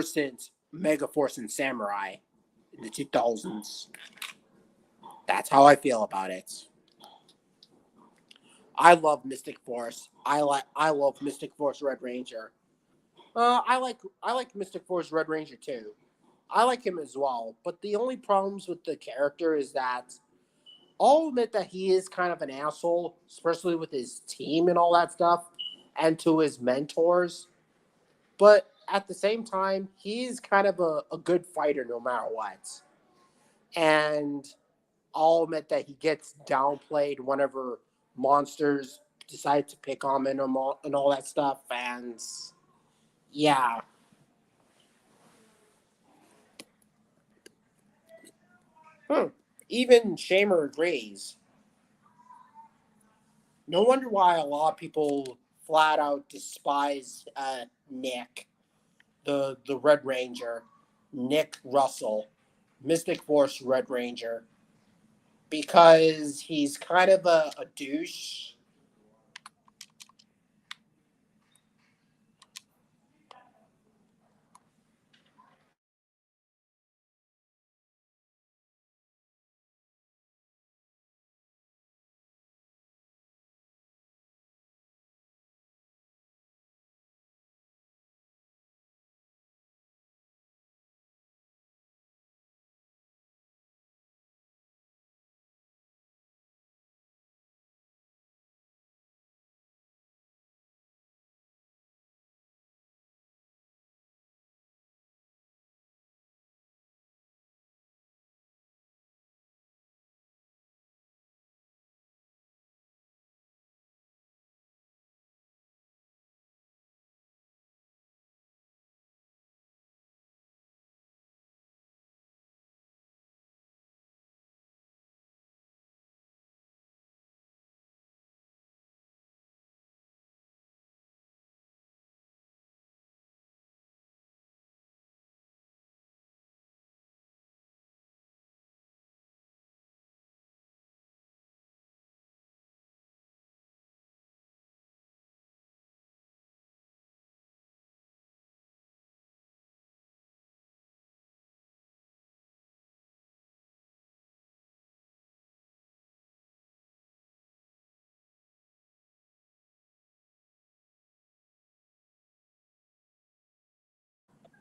since Megaforce and Samurai in the 2000s. That's how I feel about it. I love Mystic Force. I love Mystic Force Red Ranger. I like Mystic Force Red Ranger too. I like him as well. But the only problems with the character is that I'll admit that he is kind of an asshole, especially with his team and all that stuff, and to his mentors. But at the same time, he's kind of a good fighter no matter what. And I'll admit that he gets downplayed whenever monsters decide to pick on him and all that stuff. And yeah, hmm. Even Shamer agrees. No wonder why a lot of people flat out despise Nick, the Red Ranger, Nick Russell, Mystic Force Red Ranger, because he's kind of a douche.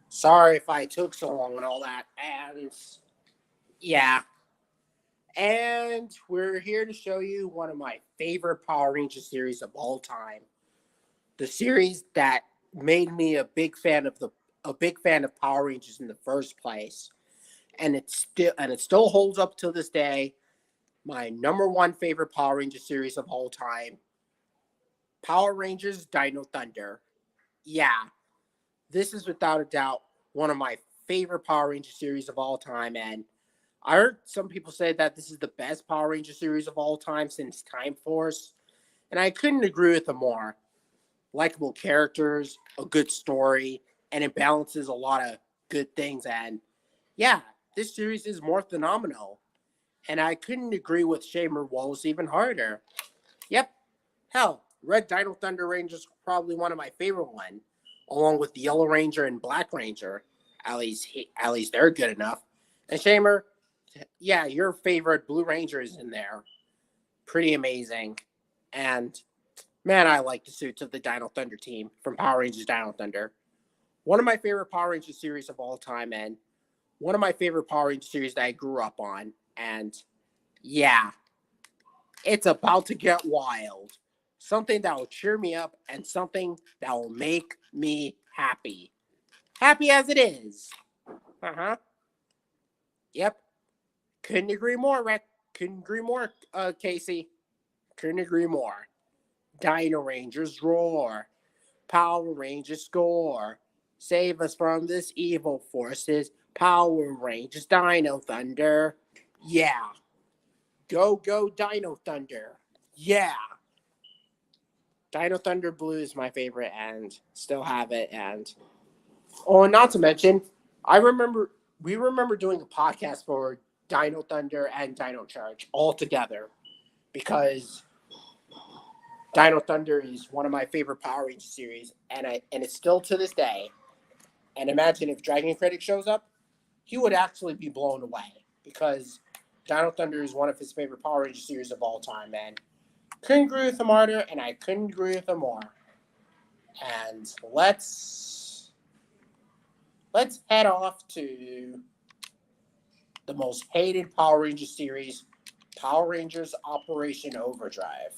Sorry if I took so long and all that. And yeah, and we're here to show you one of my favorite Power Ranger series of all time. The series that made me a big fan of Power Rangers in the first place. And it still holds up to this day. My number one favorite Power Ranger series of all time. Power Rangers Dino Thunder. Yeah, this is without a doubt one of my favorite Power Ranger series of all time, and I heard some people say that this is the best Power Ranger series of all time since Time Force, and I couldn't agree with them more. Likable characters, a good story, and it balances a lot of good things. And yeah, this series is more phenomenal. And I couldn't agree with Shamer Wallace even harder. Yep, hell, Red Dino Thunder Ranger is probably one of my favorite one, along with the Yellow Ranger and Black Ranger. At least they're good enough. And Shamer, yeah, your favorite Blue Ranger is in there. Pretty amazing. And man, I like the suits of the Dino Thunder team from Power Rangers Dino Thunder. One of my favorite Power Ranger series of all time, and one of my favorite Power Ranger series that I grew up on. And yeah, it's about to get wild. Something that will cheer me up and something that will make me happy. Happy as it is. Uh huh. Yep. Couldn't agree more, Rick. Couldn't agree more, Casey. Couldn't agree more. Dino Rangers roar. Power Rangers score. Save us from this evil forces. Power Rangers Dino Thunder. Yeah. Go, go, Dino Thunder. Yeah. Dino Thunder Blue is my favorite and still have it. And oh, and not to mention, we remember doing a podcast for Dino Thunder and Dino Charge all together because Dino Thunder is one of my favorite Power Ranger series, and it's still to this day. And imagine if Dragon Critic shows up, he would actually be blown away because Dino Thunder is one of his favorite Power Ranger series of all time, man. Couldn't agree with him harder, and I couldn't agree with him more. And let's head off to the most hated Power Ranger series, Power Rangers Operation Overdrive.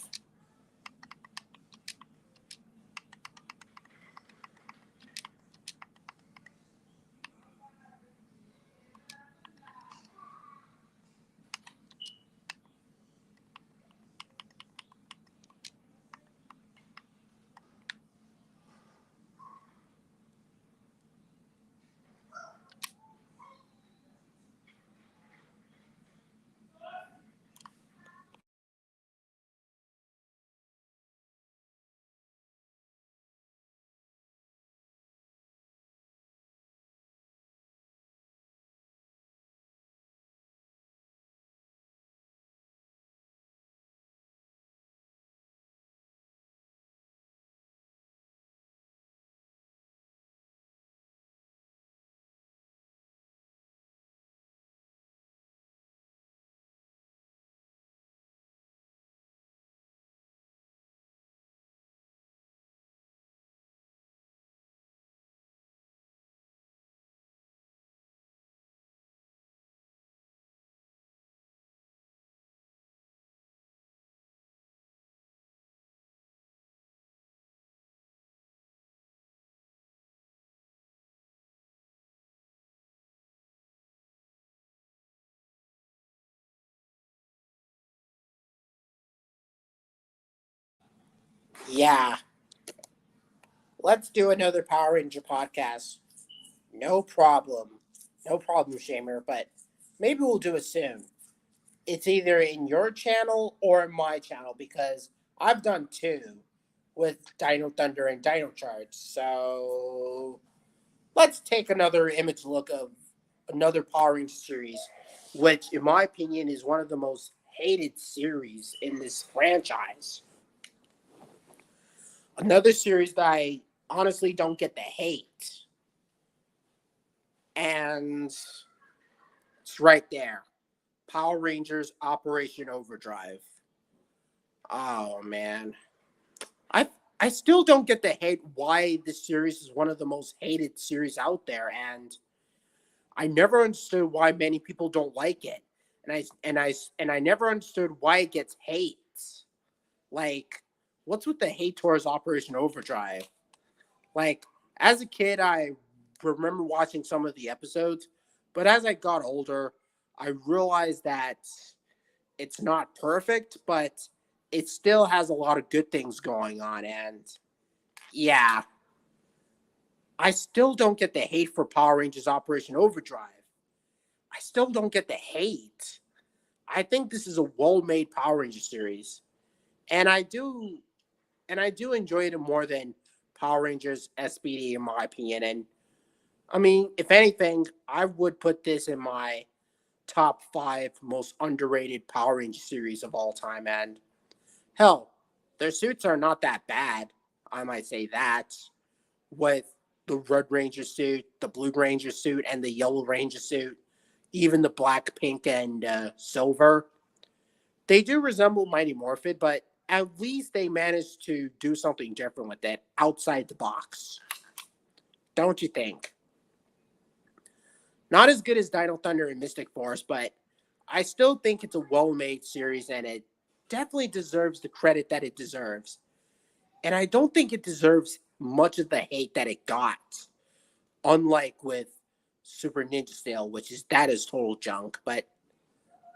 Yeah, let's do another Power Ranger podcast. No problem. No problem, Shamer, but maybe we'll do it soon. It's either in your channel or in my channel because I've done two with Dino Thunder and Dino Charge. So let's take another image look of another Power Ranger series, which, in my opinion, is one of the most hated series in this franchise. Another series that I honestly don't get the hate. And it's right there. Power Rangers Operation Overdrive. Oh man. I I still don't get the hate why this series is one of the most hated series out there, and I never understood why many people don't like it, and I never understood why it gets hate. Like, what's with the hate towards Operation Overdrive? Like, as a kid, I remember watching some of the episodes, but as I got older, I realized that it's not perfect, but it still has a lot of good things going on, and yeah, I still don't get the hate for Power Rangers Operation Overdrive. I still don't get the hate. I think this is a well-made Power Ranger series, and I do enjoy it more than Power Rangers SBD in my opinion. And I mean, if anything, I would put this in my top 5 most underrated Power Ranger series of all time. And hell, their suits are not that bad. I might say that, with the Red Ranger suit, the Blue Ranger suit, and the Yellow Ranger suit, even the black, pink, and silver. They do resemble Mighty Morphin, but at least they managed to do something different with it outside the box. Don't you think? Not as good as Dino Thunder and Mystic Force, but I still think it's a well made series and it definitely deserves the credit that it deserves. And I don't think it deserves much of the hate that it got, unlike with Super Ninja Steel, which is that is total junk. But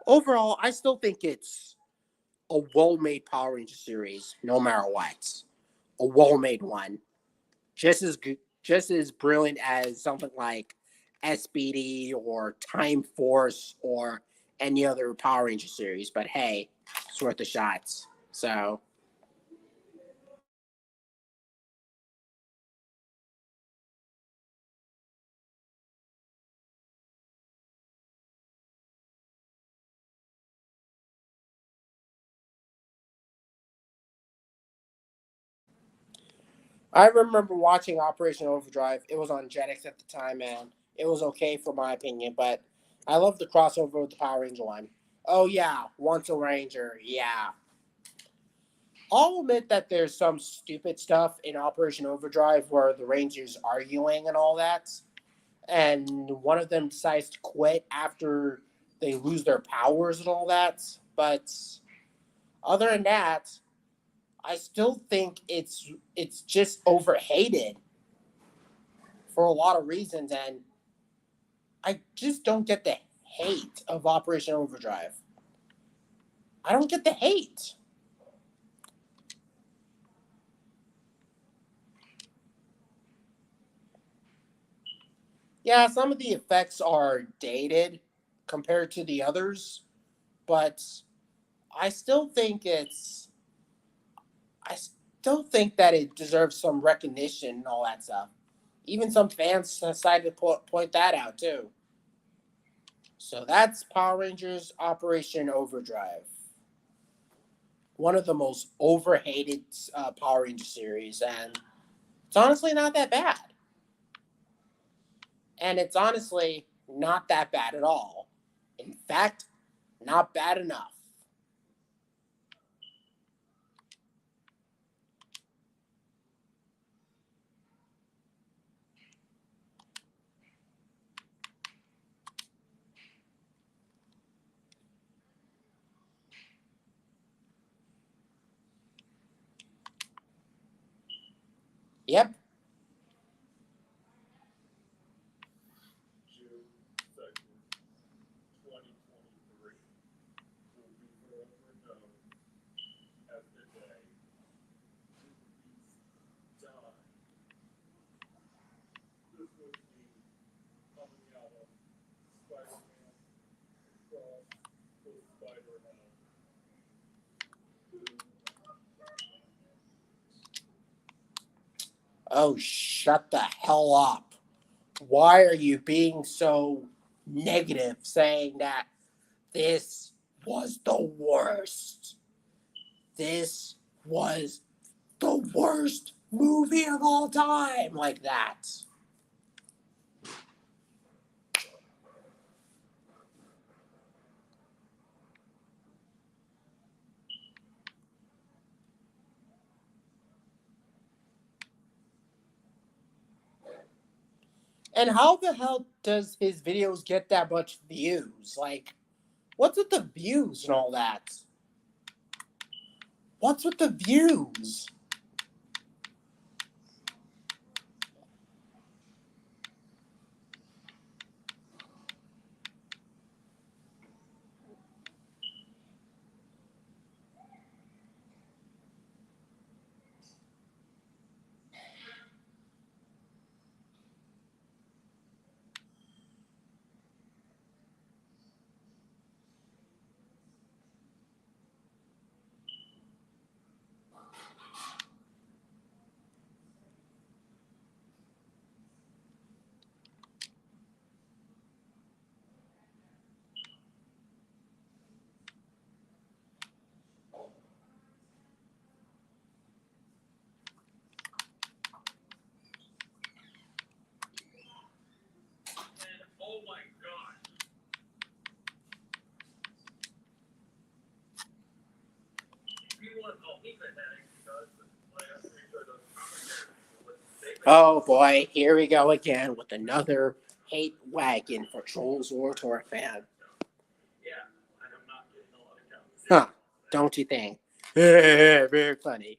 overall, I still think it's a well-made Power Ranger series, no matter what. A well-made one, just as good, just as brilliant as something like SBD or Time Force or any other Power Ranger series. But hey, it's worth the shots. So I remember watching Operation Overdrive. It was on Jetix at the time, and it was okay for my opinion. But I love the crossover with the Power Ranger one. Oh yeah, once a Ranger, yeah. I'll admit that there's some stupid stuff in Operation Overdrive where the Rangers arguing and all that, and one of them decides to quit after they lose their powers and all that. But other than that, I still think it's just overhated for a lot of reasons, and I just don't get the hate of Operation Overdrive. I don't get the hate. Yeah, some of the effects are dated compared to the others, but I still think it's I still think that it deserves some recognition and all that stuff. Even some fans decided to point that out too. So that's Power Rangers Operation Overdrive, one of the most overhated Power Ranger series, and it's honestly not that bad. And it's honestly not that bad at all. In fact, not bad enough. Yep. Oh, shut the hell up. Why are you being so negative saying that this was the worst? This was the worst movie of all time, like that. And how the hell does his videos get that much views? Like, what's with the views and all that? What's with the views? Oh boy, here we go again with another hate wagon for Trolls or Tour fan. Huh, don't you think? Very funny.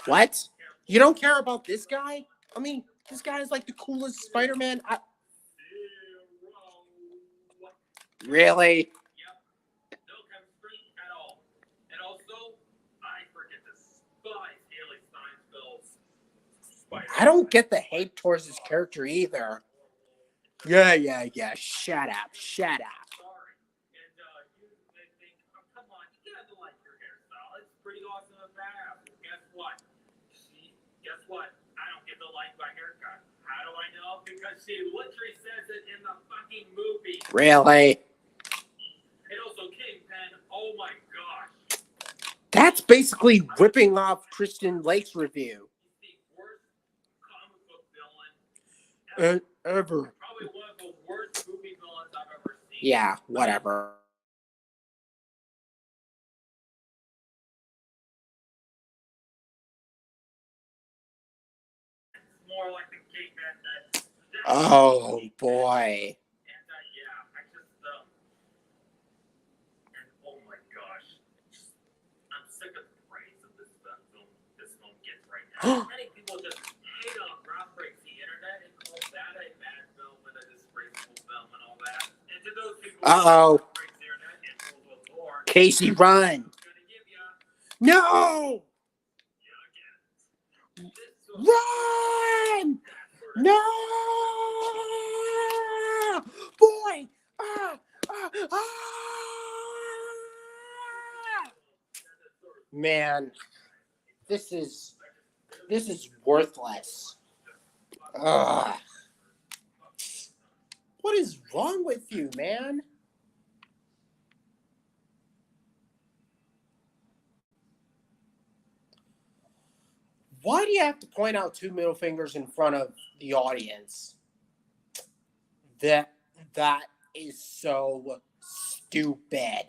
What? You don't care about this guy? I mean, this guy is like the coolest Spider-Man. Really? I don't get the hate towards his character either. Yeah. Shut up. Shut up. Really? That's basically ripping off Christian Lake's review. Ever. Yeah, whatever. Oh boy. Uh-oh. Casey, run. No! Run! No! Boy! Ah! Ah! Ah! Man, this is worthless. Ugh. What is wrong with you, man? Why do you have to point out two middle fingers in front of the audience? That that is so stupid.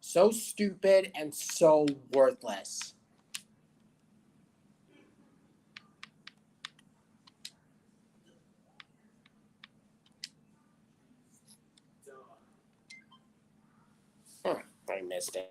So stupid and so worthless. I missed it.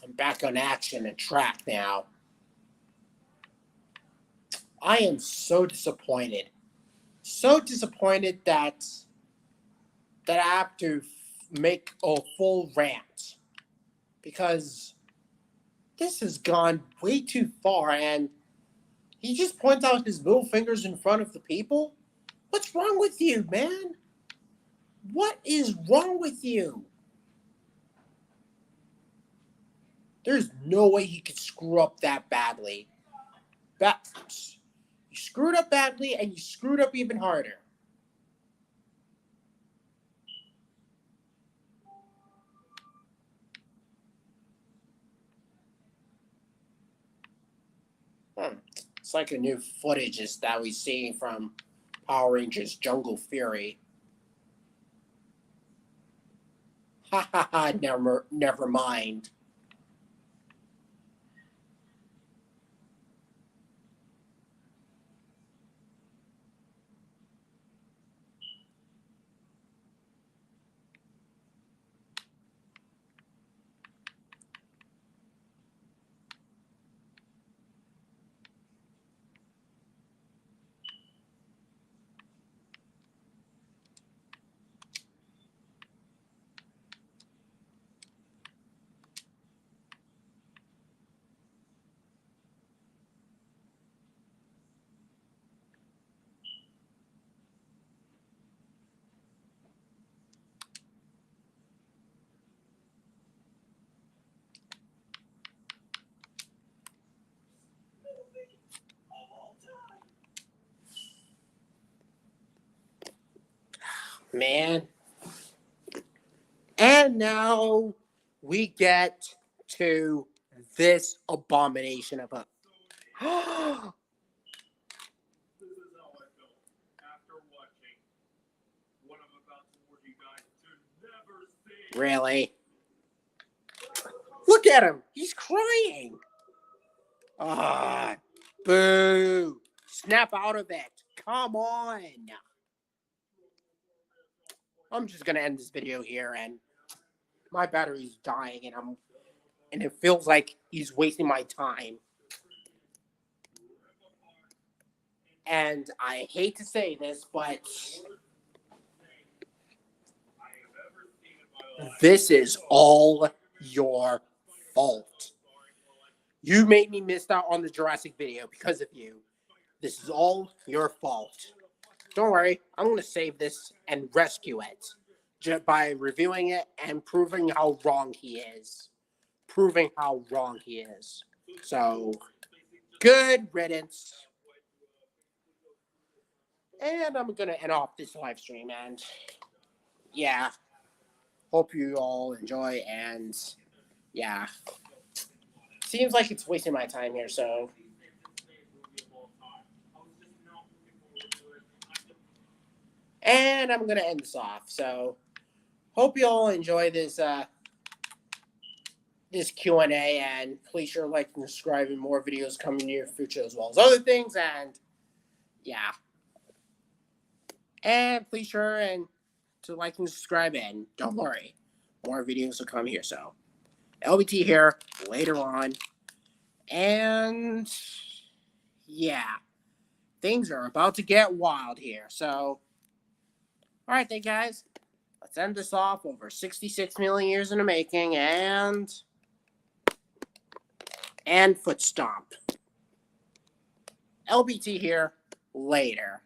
I'm back on action and track now. I am so disappointed. So disappointed that I have to make a full rant because this has gone way too far, and he just points out his middle fingers in front of the people. What's wrong with you, man? What is wrong with you? There's no way he could screw up that badly. You screwed up badly, and you screwed up even harder. It's like a new footage that we see from Power Rangers Jungle Fury. Ha ha ha, never mind. Man. And now we get to this abomination of a. Really? Look at him. He's crying. Ah, boo. Snap out of it. Come on. I'm just going to end this video here, and my battery's dying, and it feels like he's wasting my time. And I hate to say this, but this is all your fault. You made me miss out on the Jurassic video because of you. This is all your fault. Don't worry, I'm going to save this and rescue it just by reviewing it and proving how wrong he is. Proving how wrong he is. So, good riddance. And I'm going to end off this live stream, and yeah, hope you all enjoy, and yeah, seems like it's wasting my time here, so. And I'm going to end this off, so hope you all enjoy this this Q&A, and please sure like and subscribe, and more videos coming in your future as well as other things, and yeah. And please sure and to like and subscribe, and don't worry, more videos will come here. So LBT here later on, and yeah, things are about to get wild here. So all right then, guys, let's end this off. Over 66 million years in the making, and foot stomp. LBT here later.